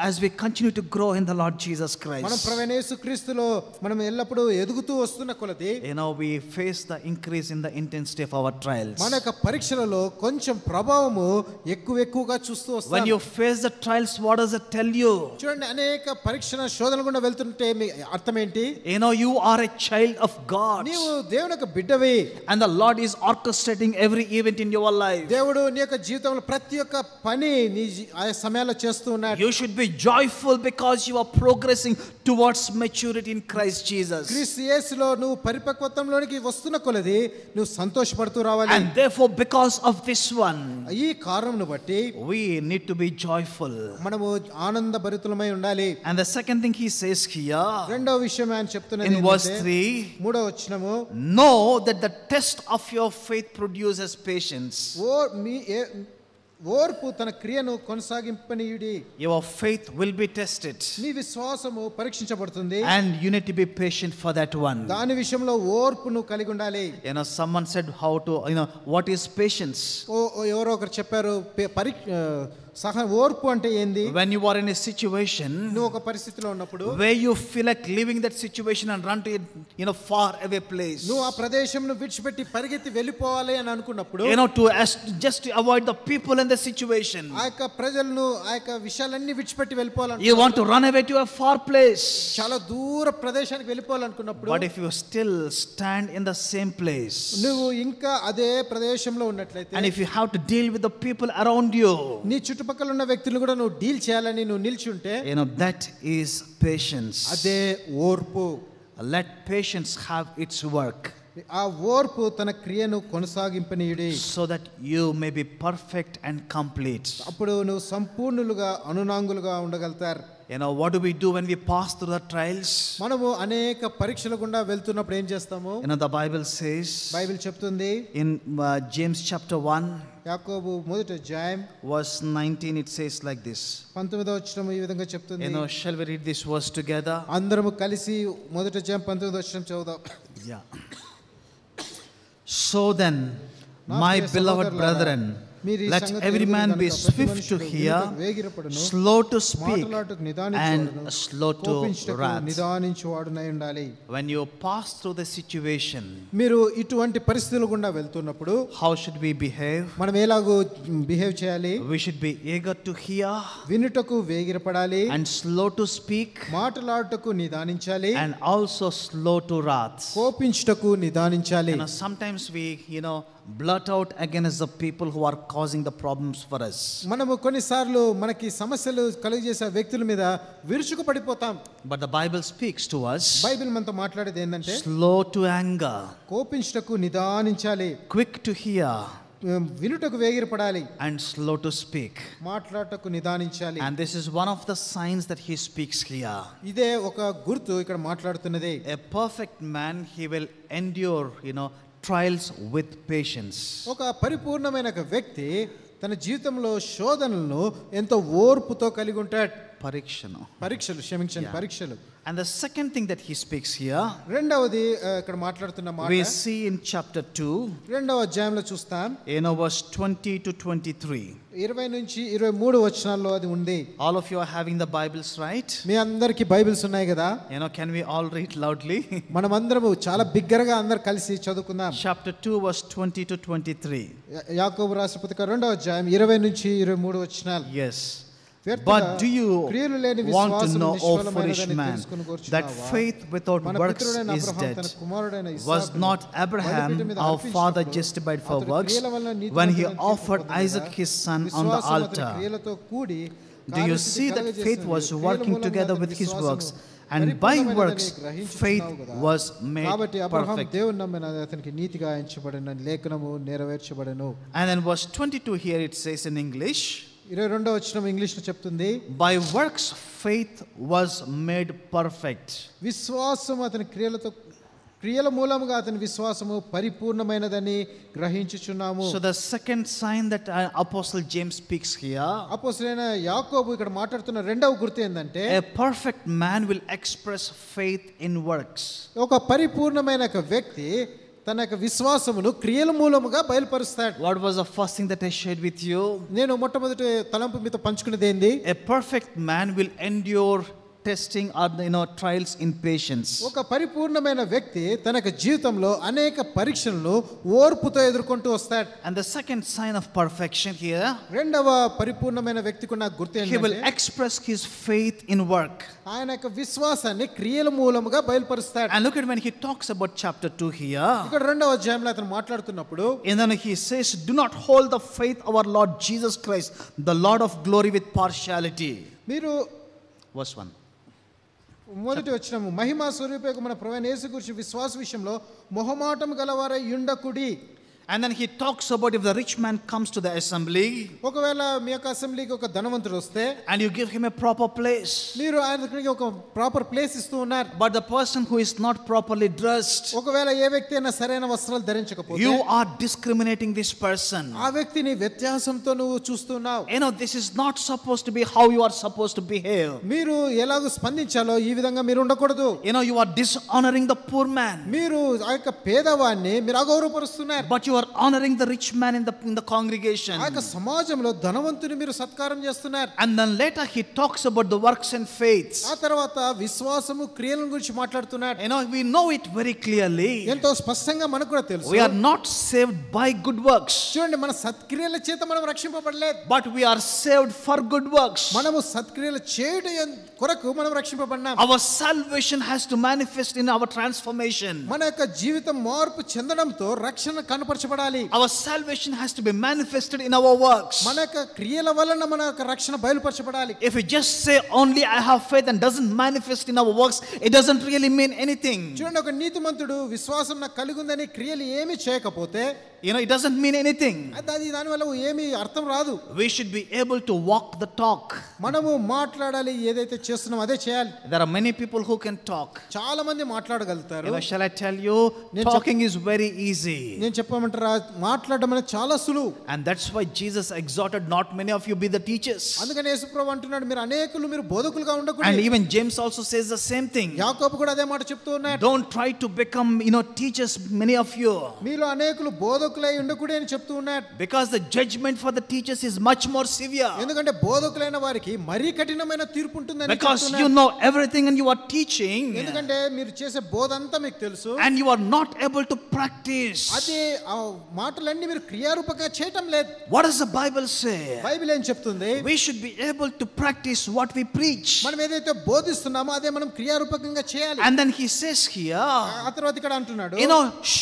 As we continue to grow in the Lord Jesus Christ, మనం ప్రభువైన యేసుక్రీస్తులో మనం ఎల్లప్పుడూ ఎదుగుతూ వస్తున్న కొలది, we face the increase in the intensity of our trials. మన యొక్క పరీక్షలలో కొంచెం ప్రభావము ఎక్కువగా చూస్తూ వస్తాం. When you face the trials, what does it tell you? చూడండి, అనేక పరీక్షల శోధనల గుండా వెళ్తుంటే మీ అర్థం ఏంటి? You are a child of God, నీవు దేవుని యొక్క బిడ్డవి, and the Lord is orchestrating every event in your life. దేవుడు నీ యొక్క జీవితంలో ప్రతి ఒక్క పని నీ ఆ సమయాల్లో చేస్తూ ఉన్నాడు. You should be joyful because you are progressing towards maturity in Christ Jesus. క్రీస్తు యేసులో నువ్వు పరిపక్వత్వంలోనికి వస్తున్న కొలది నువ్వు సంతోషపడుతూ రావాలి. And therefore, because of this one, ఈ కారణమును బట్టి we need to be joyful. మనము ఆనందభరితులమై ఉండాలి. And the second thing he says here, రెండవ విషయం ఆయన చెప్తున్నది in verse 3, మూడవ వచనము, know that the test of your faith produces patience. ఓర్పు తన క్రియను కొనసాగింపనీయుడి. Your faith will be tested, నీ విశ్వాసము పరీక్షించబడుతుంది, and you need to be patient for that one. దాని విషయంలో ఓర్పును కలిగి ఉండాలి. Someone said how to, what is patience? ఎవరో ఒకరు చెప్పారు ఓర్పు అంటే ఏంది? When you are in a situation, నువ్వు ఒక పరిస్థితిలో ఉన్నప్పుడు, where you feel like leaving that situation and run to a far away place, నువ్వు ఆ ప్రదేశంను విడిచిపెట్టి పరిగెత్తి వెళ్ళిపోవాలి అని అనుకున్నప్పుడు, just to avoid the people and the situation, ఆ యొక్క ప్రజలను ఆ యొక్క విషయాలన్నీ విడిచిపెట్టి వెళ్ళిపోవాలని, you want to run away to a far place, చాలా దూర ప్రదేశానికి వెళ్ళిపోవాలనుకున్నప్పుడు, but if you still stand in the same place, నువ్వు ఇంకా అదే ప్రదేశంలో ఉన్నట్లయితే, and if you have to deal with the people around you, నీ చుట్టుపక్కల ఉన్న వ్యక్తులు కూడా నువ్వు డీల్ చేయాలని నువ్వు నిలిచి ఉంటే, that is patience. అదే ఓర్పు. Let patience have its work, ఆ ఓర్పు తన క్రియను కొనసాగింపనీయుడి, so that you may be perfect and complete. అప్పుడు నువ్వు సంపూర్ణులుగా అనునాంగులుగా ఉండగలుగుతారు. What do we do when we pass through the trials? మనము అనేక పరీక్షల గుండా వెళ్తున్నప్పుడు ఏం చేస్తాము? The Bible says, బైబిల్ చెప్తుంది, in James chapter 1, యాకోబు మొదటి అధ్యాయం verse 19, it says like this. 19వ వచనం ఈ విధంగా చెప్తుంది. Shall we read this verse together? అందరము కలిసి మొదటి అధ్యాయం 19వ వచనం చదువుదాం. Yeah. So then, my beloved brethren, let every man be swift to hear, slow to speak, and slow to wrath. When you pass through the situation, మీరు ఇటువంటి పరిస్థితుల గుండా వెళ్తున్నప్పుడు how should we behave? మనం ఎలాగో బిహేవ్ చేయాలి? We should be eager to hear, వినుటకు వేగిరపడాలి, and slow to speak, మాట్లాడుటకు నిదానించాలి, and also slow to wrath. కోపించుటకు నిదానించాలి. Sometimes we blurt out against the people who are causing the problems for us. మనము కొన్నిసార్లు మనకి సమస్యలు కలుగజేసే వ్యక్తుల మీద విరుచుకు పడిపోతాం. But the Bible speaks to us. Bible మనతో మాట్లాడేది ఏంటంటే slow to anger, కోపించుటకు నిదానించాలి, quick to hear, వినుటకు వేగిరపడాలి, and slow to speak. మాట్లాడటకు నిదానించాలి. And this is one of the signs that he speaks here. ఇదే ఒక గుర్తు ఇక్కడ మాట్లాడుతున్నది. A perfect man, he will endure, trials with patience. ఒక పరిపూర్ణమైన ఒక వ్యక్తి తన జీవితంలో శోధనలను ఎంతో ఓర్పుతో కలిగి ఉంటాడు. పరీక్షలు పరీక్షలు. And the second thing that he speaks here, రెండవది ఇక్కడ మాట్లాడుతున్న మాట we see in chapter 2, రెండవ అధ్యాయంలో చూస్తాం, verse 20 to 23. 20 నుంచి 23 వచనాల్లో అది ఉంది. All of you are having the Bibles, right? మీ అందరికి బైబిల్స్ ఉన్నాయి కదా? Can we all read loudly? మనమందరము చాలా బిగ్గరగా అందరూ కలిసి చదువుకుందాం. Chapter 2 verse 20 to 23. యాకోబు రాసిన పత్రిక రెండవ అధ్యాయం 20 నుంచి 23 వచనాలు. Yes. But do you want to know, O foolish man, that faith without works is dead? Was not Abraham our father justified for works when he offered Isaac his son on the altar? Do you see that faith was working together with his works? And by works faith was made perfect. And then verse 22 here it says in English, 22వ వచనం English లో చెప్తుంది, by works faith was made perfect. విశ్వాసం అతని క్రియల మూలముగా అతని విశ్వాసము పరిపూర్ణమైనదని గ్రహించుచున్నాము. So the second sign that apostle James speaks here, అపోస్తలుడైన యాకోబు ఇక్కడ మాట్లాడుతున్న రెండవ గుర్తు ఏందంటే, a perfect man will express faith in works. ఒక పరిపూర్ణమైన ఒక వ్యక్తి తన యొక్క విశ్వాసమును క్రియల మూలముగా బయలుపరుస్తాడు. What was the first thing that I shared with you? నేను మొట్టమొదటి తలంపు మీతో పంచుకునేది ఏంది? A perfect man will endure testing or trials in patience. ఒక పరిపూర్ణమైన వ్యక్తి తన జీవితంలో అనేక పరీక్షలను ఓర్పుతో ఎదుర్కొంటూ వస్తాడు. And the second sign of perfection here, రెండవ పరిపూర్ణమైన వ్యక్తికి ఉన్న గుర్తు ఏంటంటే, he will express his faith in work. ఆయన యొక్క విశ్వాసాన్ని క్రియల మూలముగా బయలుపరుస్తాడు. And look at when he talks about chapter 2 here, ఇక్కడ రెండవ అధ్యాయంలో అతను మాట్లాడుతున్నప్పుడు, and then he says, do not hold the faith of our Lord Jesus Christ, the Lord of glory, with partiality. మీరు verse 1, మొదటి వచనము, మహిమా స్వరూపకు మన ప్రభువైన యేసు గురించి విశ్వాస విషయంలో మొహమాటం గలవారై యుండకుడి. And then he talks about if the rich man comes to the assembly, ఒకవేళ మీ యొక్క అసెంబ్లీకి ఒక ధనవంతుడు వస్తే, and you give him a proper place, మీరు ఆయనకి ఒక ప్రాపర్ ప్లేస్ ఇస్తూ ఉన్నారు, but the person who is not properly dressed, ఒకవేళ ఏ వ్యక్తి అయినా సరైన వస్త్రాలు ధరించకపోతే, you are discriminating this person. ఆ వ్యక్తిని వ్యత్యాసంతో నువ్వు చూస్తున్నావు. This is not supposed to be how you are supposed to behave. మీరు ఎలాగో స్పందించాలో ఈ విధంగా మీరు ఉండకూడదు. You are dishonoring the poor man. మీరు ఆ యొక్క పేదవాన్ని మీరు అగౌరవపరుస్తున్నారు. But you are honoring the rich man in the congregation. ఆ యొక్క సమాజంలో ధనవంతుని మీరు సత్కారం చేస్తున్నారు. And then later he talks about the works and faiths. ఆ తర్వాత విశ్వాసము క్రియల గురించి మాట్లాడుతున్నాడు. We know it very clearly. ఎంతో స్పష్టంగా మనకు కూడా తెలుసు. We are not saved by good works. చూడండి, మన సత్క్రియల చేత మనం రక్షింపబడలేదు. But we are saved for good works. మనము సత్క్రియలు చేయడం కొరకు మనం రక్షింపబడినాం. Our salvation has to manifest in our transformation. మన యొక్క జీవితం మార్పు చెందడంతో రక్షణ కనపరచబడాలి. Our salvation has to be manifested in our works. మన యొక్క క్రియల వలన మన యొక్క రక్షణ బయలుపరచబడాలి. If we just say only I have faith and doesn't manifest in our works, it doesn't really mean anything. చూడండి, ఒక నీతిమంతుడు విశ్వాసం నాకు కలిగి ఉందని క్రియలు ఏమీ చేయకపోతే, it doesn't mean anything. దాని వల్ల ఏమీ అర్థం రాదు. We should be able to walk the talk. మనము మాట్లాడాలి, ఏదైతే చేస్తున్నామో అదే చేయాలి. There are many people who can talk. చాలా మంది మాట్లాడగలుగుతారు. Shall I tell you, talking is very easy. నేను చెప్పమంటారా, మాట్లాడడం అనేది చాలా సులువు. And that's why Jesus exhorted not many of you be the teachers. అందుకని యేసుప్రభు అంటున్నాడు, మీరు అనేకులు మీరు బోధకులుగా ఉండకూడదు. And even James also says the same thing. యాకోబు కూడా అదే మాట చెప్తూ ఉన్నాడు. Don't try to become teachers, many of you. మీలో అనేకులు బోధకులై ఉండకూడదు అని చెప్తూ ఉన్నాడు. Because the judgment for the teachers is much more severe. ఎందుకంటే బోధకులైన వారికి మరీ కఠినమైన తీర్పు ఉంటుందని చెప్తున్నాడు. Because you know everything and you are teaching. ఎందుకంటే మీరు చేసే బోధ అంతా మీకు తెలుసు. And you are not able to practice. అదే ఆ మాటలన్నీ మీరు క్రియారూపకంగా చేయటం లేదు. What does the Bible say? Bible ఏం చెప్తుంది? We should be able to practice what we preach. మనం ఏదైతే బోధిస్తున్నామో అదే మనం క్రియారూపకంగా చేయాలి. And then he says here, ఆ తర్వాత ఇక్కడ అంటున్నాడు,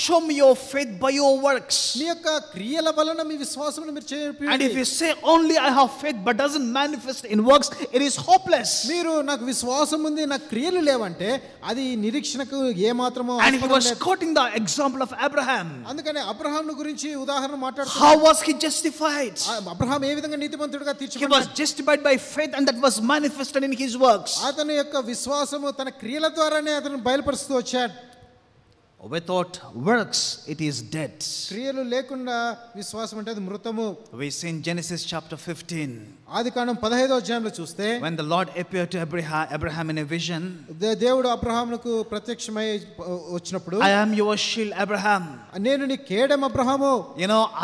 show me your faith by your works. మీ యొక్క క్రియల వలన మీ విశ్వాసమును మీరు చేయండి. And if you say only I have faith but doesn't manifest in works, it is hopeless. మీరు నాకు విశ్వాసం ఉంది నాకు క్రియలు లేవంటే అది నిరీక్షణకు ఏ మాత్రమో. And he was quoting the example of Abraham. అందుకనే అబ్రహామును గురించి ఉదాహరణ మాట్లాడుతున్నాడు. How was he justified? Abraham ఏ విధంగా నీతిమంతుడిగా He తీర్చబడ్డాడు? was justified by faith and that was manifested in his works. అతని యొక్క విశ్వాసము తన క్రియల ద్వారానే అతను బయలుపరుస్తూ వచ్చాడు. Without works it is dead. క్రియలు లేకుండా విశ్వాసం అంటే అది మృతము. We see in Genesis chapter 15. ఆదికాండం 15వ అధ్యాయంలో చూస్తే when the Lord appeared to Abraham in a vision, దేవుడు అబ్రహామునకు ప్రత్యక్షమై వచ్చినప్పుడు, I am your shield Abraham. నేను నీ కేడెం Abraham.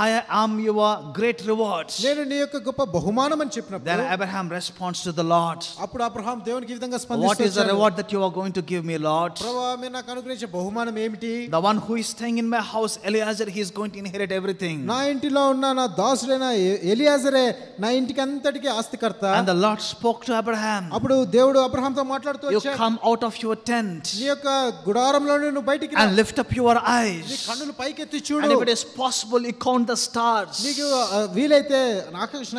I am your great reward. నేను నీ యొక్క గొప్ప బహుమానం అని చెప్పినప్పుడు, then Abraham responds to the Lord. అప్పుడు అబ్రహాం దేవునికి ఈ విధంగా స్పందిస్తాడు. What is the reward that you are going to give me, Lord? ప్రభువా మీరు నాకు అనుగ్రహించే బహుమానం ఏమిటి? The one who is staying in my house, Eliezer, he is going to inherit everything. నా ఇంటిలో ఉన్న నా దాసుడైన ఎలియాజరే నా ఇంటికి అంతటికి ఆస్తికర్త. And the Lord spoke to Abraham. అప్పుడు దేవుడు అబ్రహాంతో మాట్లాడుతూ వచ్చాడు, you come out of your tent నీ యొక్క గుడారంలో నువ్వు బయటికి రా, and lift up your eyes, నీ కన్నులు పైకెత్తి చూడు, and if it is possible you count the stars. నీకు వీలైతే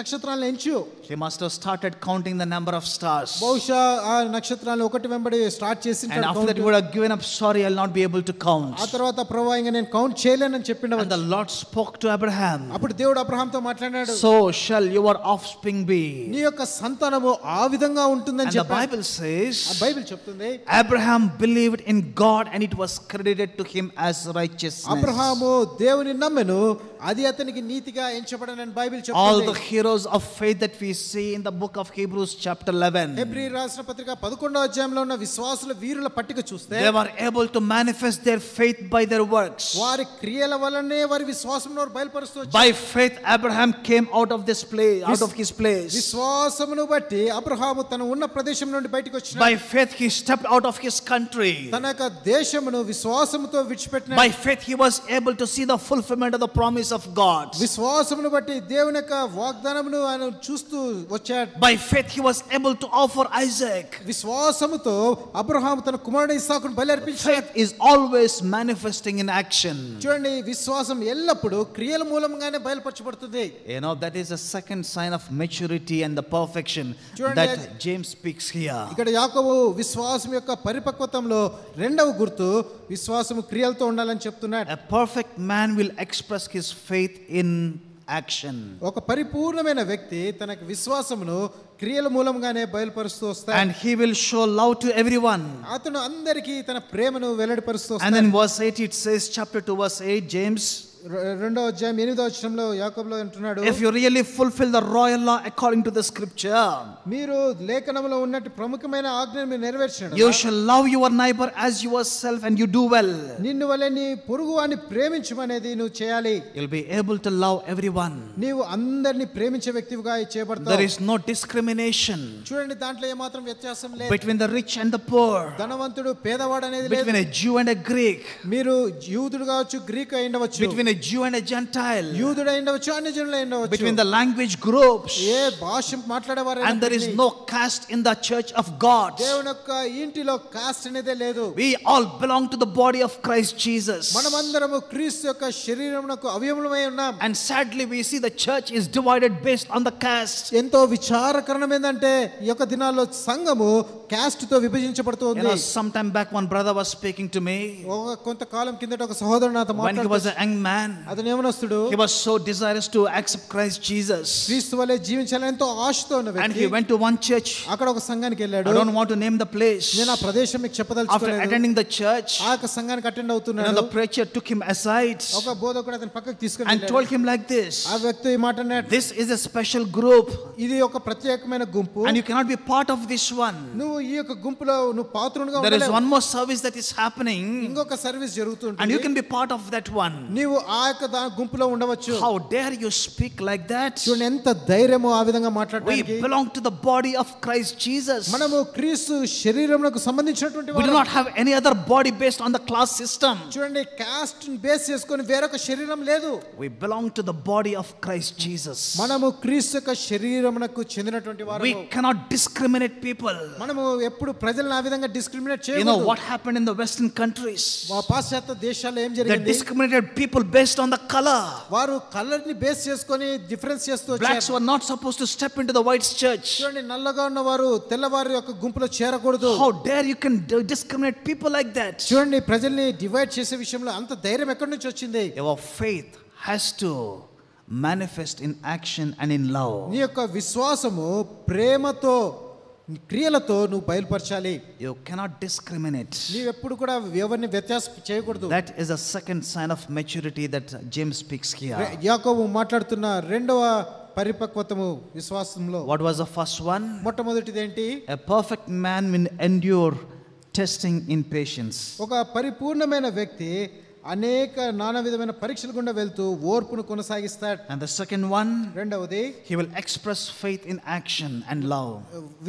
నక్షత్రాలను ఎంచు. He must have started counting the number of stars. బహుశా ఆ నక్షత్రాలను ఒకటి వెంబడి స్టార్ట్ చేసి, and after that he would have given up, sorry I'll not be able to count. ఆ తర్వాత ప్రభువా ఇంకా నేను కౌంట్ చేయలేనని చెప్పిండు. And the Lord spoke to Abraham. అప్పుడు దేవుడు అబ్రహాంతో మాట్లాడాడు, so shall your offspring be. నీ యొక్క సంతానము ఆ విధంగా ఉంటుందని చెప్పాడు. And the Bible says, Bible చెప్తుంది, Abraham believed in God and it was credited to him as righteousness. Abraham దేవుని నమ్మెను, అది అతనికి నీతిగా ఎంచబడనని బైబిల్ చెప్తుంది. all the heroes of faith that we see in the book of Hebrews chapter 11, Hebrew రాసిన పత్రిక 11వ అధ్యాయంలో ఉన్న విశ్వాసుల వీరుల పట్టిక చూస్తే, they were able to manifest their faith by their works. వారి క్రియల వలనే వారి విశ్వాసమును బయలుపరుస్తూ వచ్చారు. by faith Abraham came out of this place, out of his place. విశ్వాసమును బట్టి అబ్రహాము తన ఉన్న ప్రదేశం నుండి బయటికి వచ్చాడు. by faith he stepped out of his country. తన యొక్క దేశమును విశ్వాసముతో విడిచిపెట్టినాడు. by faith he was able to see the fulfillment of the promise of God. విశ్వాసమును బట్టి దేవుని యొక్క వాగ్దానమును ఆయన చూస్తూ వచ్చాడు. by faith he was able to offer Isaac. విశ్వాసముతో అబ్రహాము తన కుమారుడు ఇస్సాకును బలి అర్పించాడు. faith is always manifesting in action. చూడండి, విశ్వాసం ఎల్లప్పుడూ క్రియల మూలంగానే బయలుపరచబడుతుంది. that is the second sign of maturity and the perfection that James speaks here. ఇక్కడ యాకోబు విశ్వాసం యొక్క పరిపక్వతంలో రెండవ గుర్తు విశ్వాసము క్రియలతో ఉండాలని చెప్తున్నాడు. a perfect man will express his faith in action. ఒక పరిపూర్ణమైన వ్యక్తి తన విశ్వాసమును క్రియల మూలంగానే బయలుపరుస్తూ వస్తాడు. and he will show love to everyone. అతను అందరికీ తన ప్రేమను వెల్లడిపరుస్తూ వస్తాడు. and then verse 8 it says, chapter 2 verse 8, James, 2వ అధ్యాయం 8వ వచనంలో యాకోబులో అంటున్నాడు, if you really fulfill the royal law according to the scripture, మీరు లేఖనంలో ఉన్నట్టు ప్రముఖమైన ఆజ్ఞను మీరు నెరవేర్చండి. you shall love your neighbor as yourself and you do well. నిన్ను వలె నీ పొరుగువాని ప్రేమించమనేది నువ్వు చేయాలి. you'll be able to love everyone. నీవు అందరిని ప్రేమించే వ్యక్తిగా చేయబడతావు. there is no discrimination. చూడండి, దాంట్లో ఏమాత్రం వ్యత్యాసం లేదు. between the rich and the poor, ధనవంతుడు పేదవాడు అనేది లేదు. between a Jew and a Greek, మీరు యూదుడు కావచ్చు, గ్రీక్ అయి ఉండవచ్చు, between a Jew and a Gentile, యూదుడు అయి ఉండవచ్చు, అన్యజనులు అయి ఉండవచ్చు, between the language groups, ఏ భాష మాట్లాడేవారు. and there is no caste in the church of God. దేవుని యొక్క ఇంటిలో కాస్ట్ అనేదే లేదు. we all belong to the body of Christ Jesus. మనమందరము క్రీస్తు యొక్క శరీరమునకు అవయవములమై ఉన్నాం. and sadly we see the church is divided based on the caste. ఎంతో విచారకరణం ఏంటంటే ఈ యొక్క దినాల్లో సంఘము కాస్ట్ తో విభజించబడుతుంది. sometime back one brother was speaking to me. కొంతకాలం కిందట ఒక సహోదరుడు నాతో when he was a young man, అతను యవనస్తుడు, he was so desirous to accept Christ Jesus. క్రీస్తు వలె జీవించాలని ఎంతో ఆశతో ఉన్న వ్యక్తి. and he went to one church. అక్కడ ఒక సంఘానికి వెళ్ళాడు. I don't want to name the place. నేను ఆ ప్రదేశం మీకు చెప్పదలుచుకోలేదు. after attending the church, ఆ యొక్క సంఘానికి అటెండ్ అవుతున్నాడు. the preacher took him aside ఒక బోధకుడు అతని పక్కకి తీసుకొని and told him like this. ఆ వ్యక్తి ఈ మాట అన్నాడు, this is a special group ఇది ఒక ప్రత్యేకమైన గుంపు, and you cannot be part of this one. నువ్వు ఈ యొక్క గుంపులో నువ్వు పాత్రునిగా there is ఉండలేవు. one more service that is happening, ఇంకొక సర్వీస్ జరుగుతుంది, and you can be part of that one. నీవు ఆ ఆ యొక్క గుంపులో ఉండవచ్చు. How dare you speak like that? చూడండి ఎంత ధైర్యమో ఆ విధంగా We మాట్లాడడానికి. belong to the body of Christ Jesus. మనము క్రీస్తు శరీరమునకు సంబంధించినటువంటి We do వారు. not have any other body based on the class system. చూడండి కాస్ట్ బేస్ చేసుకొని వేరొక శరీరం లేదు. We belong to the body of Christ Jesus. మనము క్రీస్తు యొక్క శరీరమునకు చెందినటువంటి వారు. We cannot discriminate people. మనము ఎప్పుడు ప్రజలను ఆ విధంగా డిస్క్రిమినేట్ You know చేయకూడదు. what happened in the Western countries? పాశ్చాత్య దేశాల్లో ఏం They జరిగింది? discriminated people based on the color. వారు కలర్ ని బేస్ చేసుకొని డిఫరెన్స్ చేస్తూ Blacks వచ్చారు. were not supposed to step into the whites church. చూడండి నల్లగా ఉన్న వారు తెల్లవారి యొక్క గుంపులో చేరకూడదు. How dare you can discriminate people like that? చూడండి ప్రజల్ని డివైడ్ చేసే విషయంలో అంత ధైర్యం ఎక్కడి నుంచి వచ్చింది? Your faith has to manifest in action and in love. నీ యొక్క విశ్వాసము ప్రేమతో క్రియలతో నువ్వు బయలుపరచాలి. You cannot discriminate. నీవెప్పుడు కూడా ఎవరిని వ్యత్యాసం చేయకూడదు. That is a second sign of maturity that James speaks here. యాకోబు మాట్లాడుతున్న రెండవ పరిపక్వతము విశ్వాసంలో. What was the first one? మొట్టమొదటిది ఏంటి? A perfect man will endure testing in patience. ఒక పరిపూర్ణమైన వ్యక్తి అనేక నానా విధమైన పరీక్షల గుండా వెళ్తూ ఓర్పును కొనసాగిస్తాడు. And the second one, రెండవది he will express faith in action and love.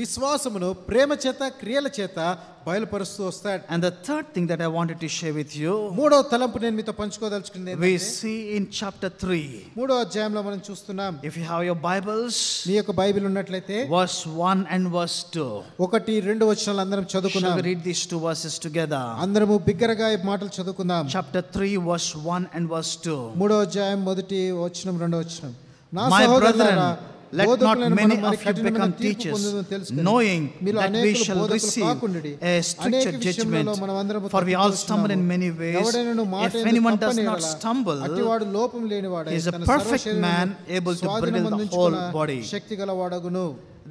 విశ్వాసమును ప్రేమ చేత క్రియల చేత బయలుపరుస్తూ వస్తాడు. And the third thing that I wanted to share with you, మూడవ తలంపు నేను మీతో పంచుకోదలుచుకుంది we ఏంటంటే, see in chapter 3. మూడవ అధ్యాయంలో మనం చూస్తున్నాం. If you have your Bibles, మీ యొక్క బైబిల్ ఉన్నట్లయితే verse 1 and verse 2. 1-2 వచనాలు అందరం Shall చదువుకుందాం. we read these two verses together? అందరము బిగ్గరగా ఈ మాటలు చదువుకుందాం. Chapter 3 verse 1 and verse 2. మూడవ అధ్యాయం 1వ వచనం 2వ వచనం. నా My సహోదరులారా, brethren, let not బోధకులైన many మనం మరి of you కఠినమైన become తీర్పు teachers, పొందుదుమని తెలుసుకొని, knowing మీలో that we అనేకులు shall బోధకులు receive కాకుండుడి. a అనేక stricter విషయములలో judgment. మనమందరము For we all తప్పిపోతున్నాము. stumble in many ways. ఎవడైనను మాట If యందు anyone does తప్పని not ఎడల, stumble, అట్టివాడు లోపం లేనివాడై he is a తన perfect సర్వ man, శరీరమును able to bridle the స్వాధీనమందించుకొన whole body. Shakti గలవాడగును.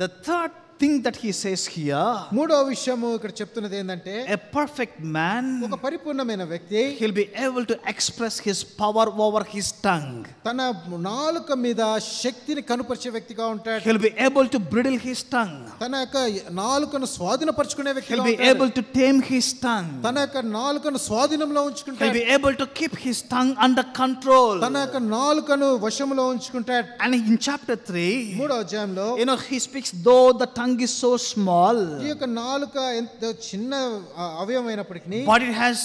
The third thing that he says here, మూడవ విషయము ఇక్కడ చెప్తున్నది ఏంటంటే, a perfect man, ఒక పరిపూర్ణమైన వ్యక్తి he'll be able to express his power over his tongue. తన నాలుక మీద శక్తిని కనుపరిచే వ్యక్తిగా ఉంటాడు. He'll be able to bridle his tongue. తన యొక్క నాలుకను స్వాధీనపరుచుకునే వ్యక్తిగా He'll be ఉంటాడు. able to tame his tongue. తన యొక్క నాలుకను స్వాధీనంలో He'll ఉంచుకుంటాడు. be able to keep his tongue under control. తన యొక్క నాలుకను వశములో ఉంచుకుంటాడు. And in chapter 3, మూడో అధ్యాయంలో he speaks, though the tongue is so small, ఈ యొక్క నాలుక ఎంత చిన్న అవయవమైనప్పటికీ but it has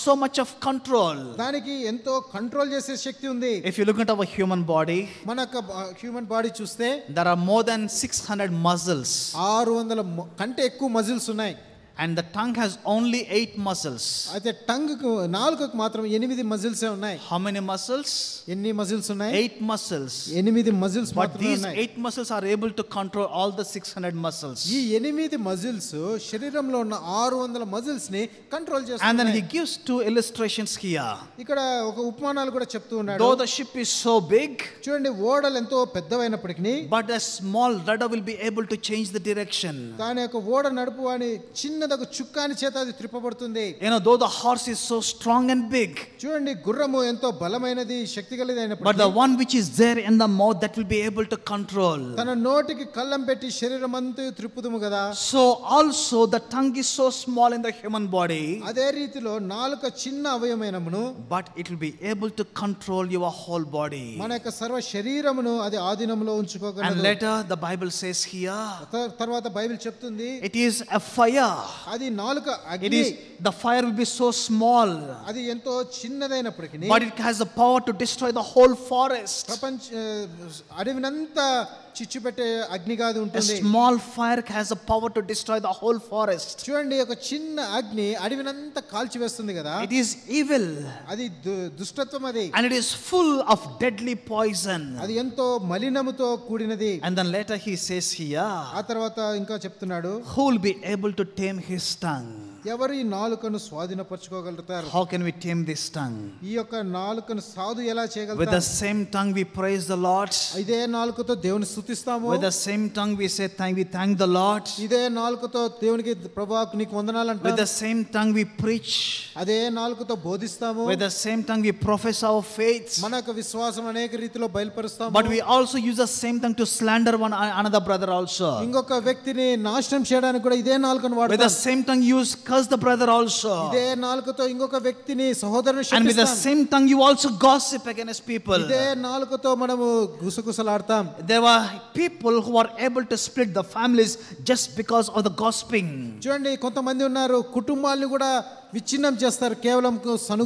so much of control. దానికి ఎంతో కంట్రోల్ చేసే శక్తి ఉంది. If you look at our human body, మన యొక్క హ్యూమన్ బాడీ చూస్తే there are more than 600 muscles, 600 కంటే ఎక్కువ మజిల్స్ ఉన్నాయి. and the tongue has only 8 muscles. అయితే టంగ్ కు నాలుకకు మాత్రం 8 మజిల్స్ ఉన్నాయి. How many muscles? ఎన్ని మజిల్స్ ఉన్నాయి? 8 muscles. 8 మజిల్స్ But మాత్రమే these ఉన్నాయి. 8 muscles are able to control all the 600 muscles. ఈ 8 మజిల్స్ శరీరంలో ఉన్న 600 మజిల్స్ ని కంట్రోల్ And then he చేస్తున్నాయి. gives 2 illustrations here. ఇక్కడ ఒక ఉపమానాలు కూడా చెప్తూ ఉన్నాడు. Though the ship is so big, చూడండి ఓడలు ఎంతో పెద్దవైనప్పటికీ but a small rudder will be able to change the direction. దాని యొక్క ఓడ నడుపు అని చిన్నదొక చుక్కాని చేత అది త్రిప్పబడుతుంది. Though the horse is so strong and big, చూడండి గుర్రము ఎంతో బలమైనది శక్తి but కలిగినప్పటికీ the one which is there in the mouth, that will be able to control. తన నోటికి కళ్ళం పెట్టి శరీరం అంతా త్రిప్పుదుము కదా. So also the tongue is so small in the human body, అదే రీతిలో నాలుక చిన్న అవయవమైనమును, but it will be able to control your whole body. మన యొక్క సర్వ శరీరమును అది ఆధీనంలో And ఉంచుకోగలదు. later the Bible says here, తర్వాత బైబిల్ చెప్తుంది it is a fire. అది నాలుక It అగ్ని. is, the fire will be so small, అది ఎంతో చిన్నదైనప్పటికీ but it has the power to destroy the whole forest. అడవినంతా చిచ్చుపెట్టే అగ్నిగా అది A ఉంటుంది. small fire has the power to destroy the whole forest. చూడండి ఒక చిన్న అగ్ని అడవినంతా కాల్చివేస్తుంది కదా. It is evil, అది దుష్టత్వం అది. and it is full of deadly poison. అది ఎంతో మలినముతో కూడినది. And then later he says here, ఆ తర్వాత ఇంకా చెప్తున్నాడు, who will be able to tame his tongue? ఎవరు ఈ నాలుకను స్వాధీనపరచుకోగలుగుతారు? How can we tame this tongue? ఈ యొక్క నాలుకను సాధు ఎలా With the చేయగలుగుతారు? same tongue we praise the Lord. ఇదే నాలుకతో దేవుని స్తుతిస్తాము. With the same tongue we say we thank the Lord. ఇదే నాలుకతో దేవునికి ప్రభువాకు నీకు వందనాలు With అంటాం. the same tongue we preach. అదే నాలుకతో బోధిస్తాము. With the same tongue we profess our faith. మన యొక్క విశ్వాసం అనేక రీతిలో బయలుపరుస్తాము. But we also use the same tongue to slander another brother also. ఇంకొక వ్యక్తిని నాశనం చేయడానికి కూడా ఇదే నాలుకను With the వాడతాం. same tongue use curse the brother also. ఇదే నాలుకతో ఇంకొక వ్యక్తిని సహోదరుని And with the శపిస్తాం. same tongue you also gossip against people. ఇదే నాలుకతో మనము గుసగుసలాడతాం. There were people who were able to split the families just because of the gossiping. చూడండి కొంతమంది ఉన్నారు కుటుంబాలను కూడా విచ్ఛిన్నం చేస్తారు కేవలం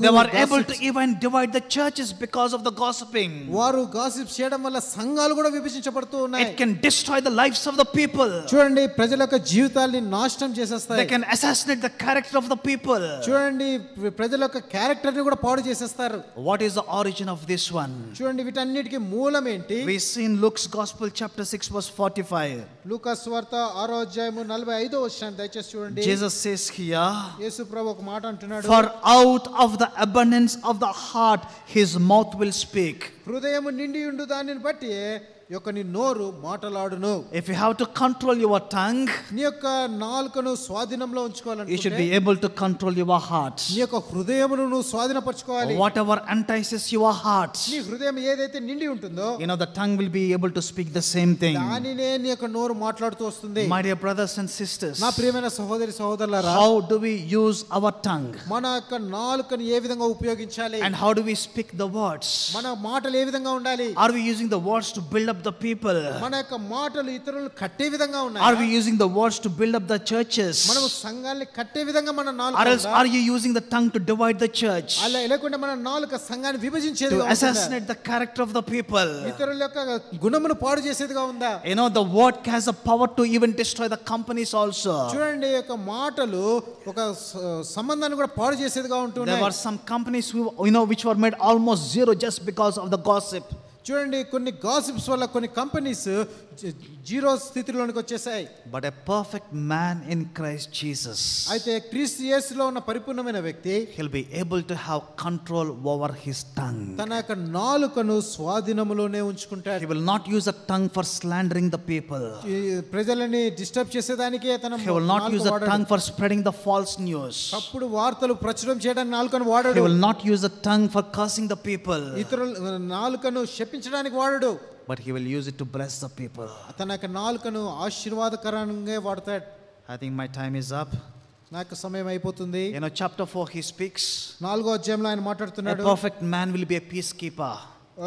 They were able to even divide the churches because of the gossiping. వారు గాసిప్ చేయడం వల్ల సంఘాలు కూడా విభజించబడుతూ ఉన్నాయి. It can destroy the lives of the people. చూడండి ప్రజల యొక్క జీవితాల్ని నాశనం చేసేస్తాయి. They can assassinate the character of the people. చూడండి ప్రజల యొక్క క్యారెక్టర్ ని కూడా పాడు చేసేస్తారు. What is the origin of this one? చూడండి వీటన్నిటికి మూలం ఏంటి? We see in Luke's Gospel chapter 6 verse 45. లూకా సువార్త 6వ అధ్యాయము 45వ వచనం దయచేసి చూడండి. Jesus says here, యేసు ప్రభు ఒక మాట అంటున్నాడు. for out of the abundance of the heart his mouth will speak. హృదయము నిండి ఉండు దానిని బట్టి యొక్క నీ నోరు మాటలాడును. If you have to control your tongue, నీ యొక్క నాలుకను స్వాధీనంలో you ఉంచుకోవాలంటే should be able to control your heart. నీ యొక్క హృదయమును నువ్వు స్వాధీనపరచుకోవాలి. Whatever entices your heart, నీ హృదయం ఏదైతే నిండి ఉంటుందో the tongue will be able to speak the same thing. దానినే నీ యొక్క నోరు మాట్లాడుతూ వస్తుంది. My dear brothers and sisters, నా ప్రియమైన సహోదరి సహోదరులారా, how do we use our tongue? మన యొక్క నాలుకను ఏ విధంగా ఉపయోగించాలి? And how do we speak the words? మన మాటలు ఏ విధంగా ఉండాలి? Are we using the words to build up the people? మన యొక్క మాటలు ఇతరులను కట్టే విధంగా ఉన్నాయి. Are we using the words to build up the churches? మనము సంఘాన్ని కట్టే విధంగా మన Or నాలుక else are you using the tongue to divide the church? అలా లేకుండా మన నాలుక సంఘాన్ని విభజించేదిగా To ఉందా? assassinate the character of the people? ఇతరుల యొక్క గుణమును పాడు చేసేదిగా ఉందా? The word has a power to even destroy the companies also. చూడండి యొక్క మాటలు ఒక సంబంధాన్ని కూడా పాడు చేసేదిగా There ఉంటున్నాయి. were some companies who which were made almost zero just because of the gossip. చూడండి కొన్ని గాసిప్స్ వల్ల కొన్ని కంపెనీస్ జీరో స్థితిలోనికి వచ్చేసాయి. But a perfect man in Christ Jesus, అయితే క్రీస్తు యేసులో ఉన్న పరిపూర్ణమైన వ్యక్తి he'll be able to have control over his tongue. తన యొక్క నాలుకను స్వాధీనములోనే ఉంచుకుంటాడు. He will not use a tongue for slandering the people. ఈ ప్రజలని డిస్టర్బ్ చేసేదానికే తన He will not నాలుక use a వాడడు. tongue for spreading the false news. తప్పుడు వార్తలు ప్రచురం చేయడానికి నాలుకను He వాడడు. will not use a tongue for cursing the people. ఇతరుల నాలుకను శపించడానికి వాడడు. But he will use it to bless the people. తన యొక్క నాలుకను ఆశీర్వాదకరంగా వాడతాడు. I think my time is up. నాకు సమయం అయిపోతుంది. Chapter 4 he speaks. 4వ అధ్యాయంలో ఆయన A మాట్లాడుతున్నాడు. perfect man will be a peacekeeper.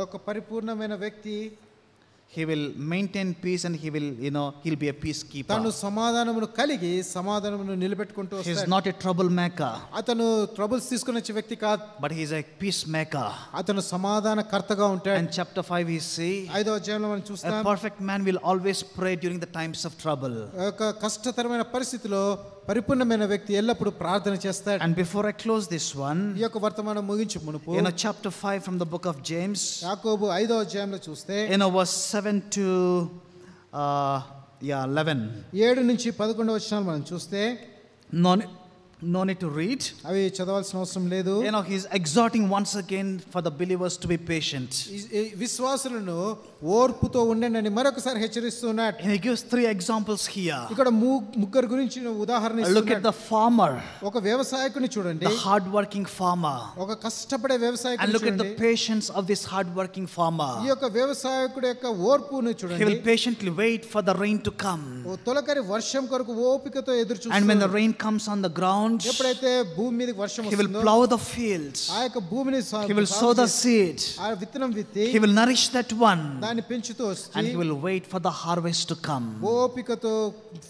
ఒక పరిపూర్ణమైన వ్యక్తి He will maintain peace and he will, he'll be a peacekeeper. తను సమాధానమును కలిగి సమాధానమును నిలబెట్టుకుంటూ He is వస్తాడు. not a troublemaker, అతను ట్రబుల్స్ తీసుకుని వచ్చే వ్యక్తి కాదు. but he is a peacemaker. అతను సమాధానకర్తగా ఉంటాడు. And chapter 5 we see 5వ అధ్యాయంలో మనం a చూస్తాం. perfect man will always pray during the times of trouble. ఒక కష్టతరమైన పరిస్థితిలో పరిపూర్ణమైన వ్యక్తి ఎల్లప్పుడూ ప్రార్థన చేస్తాడు. And before I close this one, ఈ యొక్క వర్తమానం ముగించు మునుపు chapter 5 from the book of James, యాకోబు 5వ అధ్యాయంలో చూస్తే verse 7 to 11. 7 నుంచి 11 వచనాలు మనం చూస్తే No need to read. అవి చదవాల్సిన అవసరం లేదు. He's exhorting once again for the believers to be patient. ఈ విశ్వాసులను ఓర్పుతో ఉండండి అని మరొకసారి హెచ్చరిస్తున్నాడు. And he gives 3 examples here. ఇక్కడ ముగ్గురు గురించి ఉదాహరణ Look at the farmer, ఒక వ్యవసాయకుని చూడండి. the hard working farmer, ఒక కష్టపడే and వ్యవసాయకుని look at the చూడండి. patience of this hard working farmer. ఈ యొక్క వ్యవసాయకుడి యొక్క ఓర్పును He చూడండి. will patiently wait for the rain to come, తొలకరి వర్షం కొరకు ఓపికతో ఎదురు and when the చూస్తున్నాడు. rain comes on the ground, ఎప్పుడైతే భూమి మీదకి వర్షం he will వస్తుందో plow the fields, ఆ యొక్క భూమిని he will sow the seed, ఆ విత్తనం విత్తి he will nourish that one, దాన్ని పెంచుతూ and వచ్చి he will wait for the harvest to come. ఓపికతో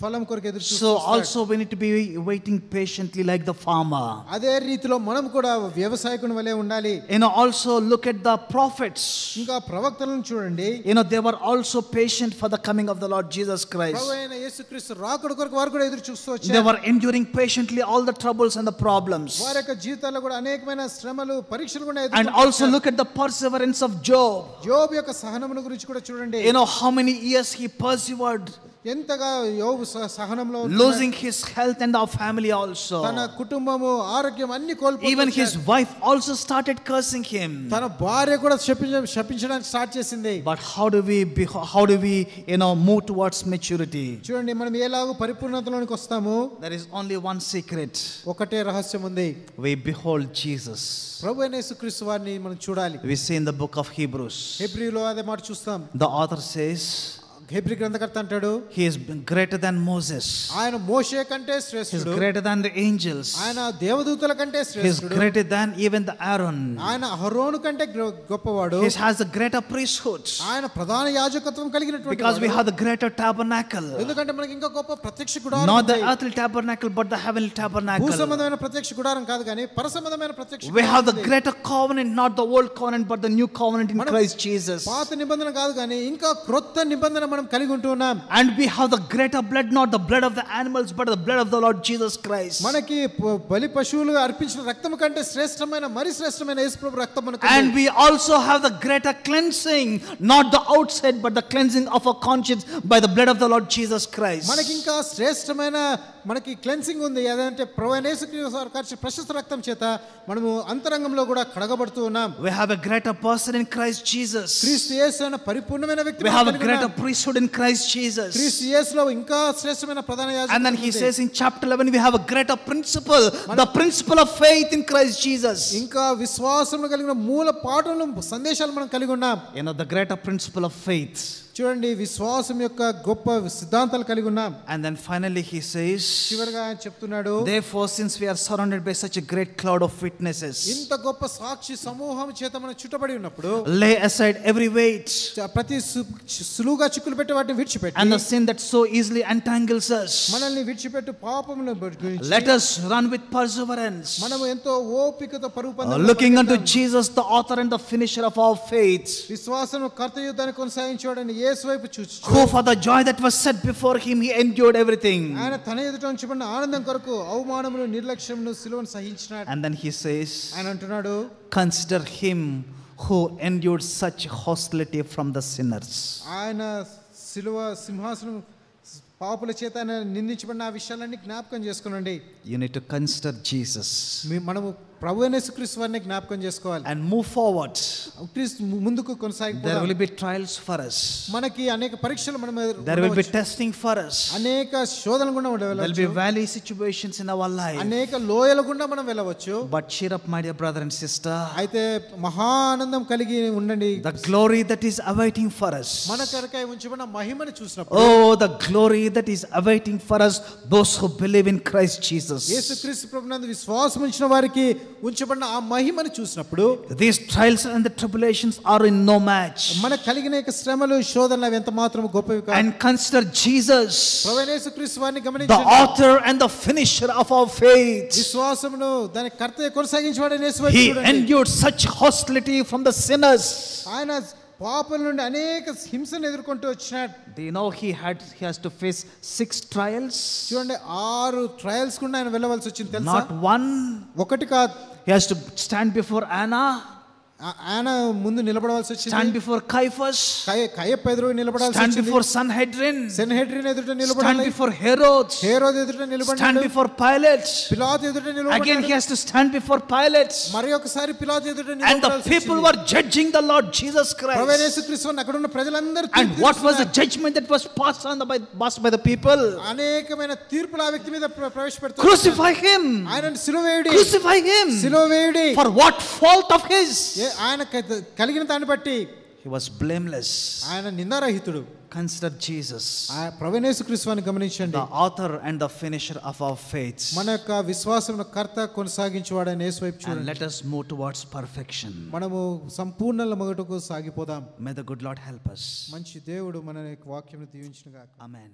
ఫలం కొరకు ఎదురు So చూస్తాడు. also we need to be waiting patiently like the farmer. అదే రీతిలో మనం కూడా వ్యవసాయకుని వలె ఉండాలి. Also look at the prophets. ఇంకా ప్రవక్తలను చూడండి. They were also patient for the coming of the Lord Jesus Christ. ప్రభువైన యేసుక్రీస్తు రాకడ కొరకు వారు కూడా ఎదురు చూస్తూ They వచ్చారు. were enduring patiently all the troubles and the problems. వారి యొక్క జీవితాల్లో కూడా అనేకమైన శ్రమలు పరీక్షలు కూడా And also look at the perseverance of Job. యోబు యొక్క సహనమును గురించి కూడా చూడండి. How many years he persevered, ఎంతగా యోబు సహనంలో ఉంటున్నాడు. losing his health and our family also. తన కుటుంబము ఆరోగ్యం అన్ని కోల్పోయి Even his wife also started cursing him. తన భార్య కూడా శపించడానికి స్టార్ట్ చేసింది. But how do we move towards maturity? చూడండి మనం ఎలాగో పరిపూర్ణతలోనికి వస్తాము. There is only one secret. ఒకటే రహస్యం ఉంది. We behold Jesus. ప్రభువైన యేసుక్రీస్తు వారిని మనం చూడాలి. We see in the book of Hebrews. హెబ్రీలో అదే మాట చూస్తాం. The author says, హెబ్రీ గ్రంథకర్త అంటాడు, he is greater than Moses, ఆయన మోషే కంటే he is శ్రేష్ఠుడు, greater than the angels, ఆయన దేవదూతల కంటే he is శ్రేష్ఠుడు, greater than even the Aaron, ఆయన అహరోను కంటే గొప్పవాడు, he has a greater priesthood, ఆయన ప్రధాన యాజకత్వం కలిగినటువంటి because we వాడు. have the greater tabernacle, ఎందుకంటే మనకి ఇంకా గొప్ప ప్రత్యక్ష గుడారం not the ఉంది. earthly tabernacle but the heavenly భూ tabernacle. సంబంధమైన ప్రత్యక్ష గుడారం కాదు కానీ పర సంబంధమైన ప్రత్యక్ష We గుడారం have the ఉంది. greater covenant, not the old covenant but the new covenant in Christ Jesus. పాత నిబంధన కాదు కానీ ఇంకా క్రొత్త నిబంధన మనం కలిగి ఉంటున్నాం. And we have the greater blood, not the blood of the animals but the blood of the Lord Jesus Christ. మనకి బలి పశువులు అర్పించిన రక్తం కంటే శ్రేష్టమైన మరి శ్రేష్టమైన యేసుప్రభు రక్తం మనకు And ఉంది. we also have the greater cleansing, not the outside but the cleansing of our conscience by the blood of the Lord Jesus Christ. మనకి ఇంకా శ్రేష్టమైన మనకి క్లెన్సింగ్ ఉంది. అదంటే ప్రభువైన యేసుక్రీస్తు వారి కార్చిన ప్రశస్త రక్తం చేత మనము అంతరంగంలో కూడా కడగబడుతూ ఉన్నాం. We have a greater person in Christ Jesus. క్రీస్తు యేసు అనే పరిపూర్ణమైన వ్యక్తి We have a greater priesthood in Christ Jesus. క్రీస్తు యేసులో ఇంకా శ్రేష్టమైన ప్రధాన యాజకుడు. And then he says in chapter 11 we have a greater principle, the principle of faith in Christ Jesus. ఇంకా విశ్వాసంలో కలిగిన మూల పాఠాలు సందేశాలు మనం కలిగి ఉన్నాం. You know, the greater principle of faith. చూడండి, విశ్వాసం యొక్క గొప్ప సిద్ధాంతాలు కలిగి ఉన్నాం. And then finally he says, చివరిగా ఆయన చెప్తున్నాడు, therefore since we are surrounded by such a great cloud of witnesses, ఇంత గొప్ప సాక్షి సమూహం చేత మనం చుట్టబడి ఉన్నప్పుడు lay aside every weight ప్రతి సులువుగా చిక్కులు పెట్టి వాటిని విడిచిపెట్టి and the sin that so easily entangles us, మనల్ని విడిచిపెట్టి పాపములను గురించి let us run with perseverance, మనము ఎంతో ఓపికతో పరుగు looking unto Jesus the author and the finisher of our faith, విశ్వాసం కర్త యుద్ధాన్ని కొనసాగించేవాడని యేసు వైపు చూచి who for the joy that was set before him he endured everything. ఆయన తన ఎదుట ఉంచబడిన ఆనందం కొరకు అవమానములు నిర్లక్ష్యమును సిలువను సహించినాడు. And then he says, ఆయన అంటున్నాడు, consider him who endured such hostility from the sinners. ఆయన సిలువ సింహాసనం పాపుల చేత ఆయన నిందించబడిన ఆ విషయాలన్నీ జ్ఞాపకం చేసుకునండి. You need to consider Jesus మనము ప్రభువైన యేసుక్రీస్తు వారిని జ్ఞాపకం చేసుకోవాలి and move forward. క్రీస్తు ముందుకు There కొనసాగిపోవాలి. will be trials for us, మనకి అనేక పరీక్షలు మనం there will be testing for us, అనేక శోధనలు గుండా there will వెళ్ళవచ్చు, be valley situations in our life. అనేక లోయల గుండా మనం వెళ్ళవచ్చు. But cheer up, my dear brother and sister, అయితే మహా ఆనందం కలిగి ఉండండి. the glory that is awaiting for us, మన కొరకై ఉంచబడిన మహిమను చూసినప్పుడు, oh the glory that is awaiting for us, those who believe in Christ Jesus. యేసుక్రీస్తు ప్రభునందు విశ్వాసం ఉంచిన వారికి ఉంచబడిన ఆ మహిమను చూసినప్పుడు, These trials and the tribulations are in no match. మనకు కలిగిన యొక్క శ్రమలు శోధనలు అవి ఎంత మాత్రం గొప్పవి కాదు. And consider Jesus, ప్రభువైన యేసుక్రీస్తు వారిని the గమనించండి. author and the finisher of our faith. విశ్వాసమును దాని కర్త కొనసాగించేవాడైన యేసు వైపు He చూడండి. endured such hostility from the sinners. ఆయన పాపుల నుండి అనేక హింసను ఎదుర్కొంటూ వచ్చినాడు. Do you know he has to face 6 trials? చూడండి, 6 ట్రయల్స్ కూడా ఆయన వెళ్ళవలసి వచ్చింది తెలుసా? Not one. ఒకటి కాదు. He has to stand before Anna, ఆయన ముందు నిలబడవలసి stand వచ్చింది. before Caiaphas, కయప్ప ఎదురు నిలబడాల్సి stand వచ్చింది. before Sanhedrin, సెన్హెడ్రిన్ ఎదుట stand నిలబడాలి. before Herod, హేరోదు ఎదుట stand నిలబడాలి. before Pilate. పిలాతు ఎదుట Again నిలబడాలి. he has to stand before Pilate. మరి ఒకసారి పిలాతు ఎదుట And the నిలబడాల్సి people వచ్చింది. were judging the Lord Jesus ప్రభువైన Christ. యేసుక్రీస్తుని అక్కడ ఉన్న ప్రజలందరూ And తీర్పు what was the తీరుస్తున్నారు. judgment that was passed by the people? అనేకమైన తీర్పులు ఆ వ్యక్తి మీద ప్రవేశపెడుతున్నారు. Crucify him. ఆయనను సిలువేయుడి, Crucify him. సిలువేయుడి. For what fault of his? ఆయన కలిగిన దాన్ని బట్టి He was blameless. ఆయన నిందారహితుడు. Consider Jesus, ఆ ప్రభువైన యేసుక్రీస్తుని గమనించండి. the author and the finisher of our faith. మన యొక్క విశ్వాసమును కర్త కొనసాగించువాడైన యేసు వైపు And చూడండి. let us move towards perfection. మనము సంపూర్ణ మగటకు సాగిపోదాం. May the good Lord help us. మంచి దేవుడు మన యొక్క వాక్యమును దీవించును గాక. Amen.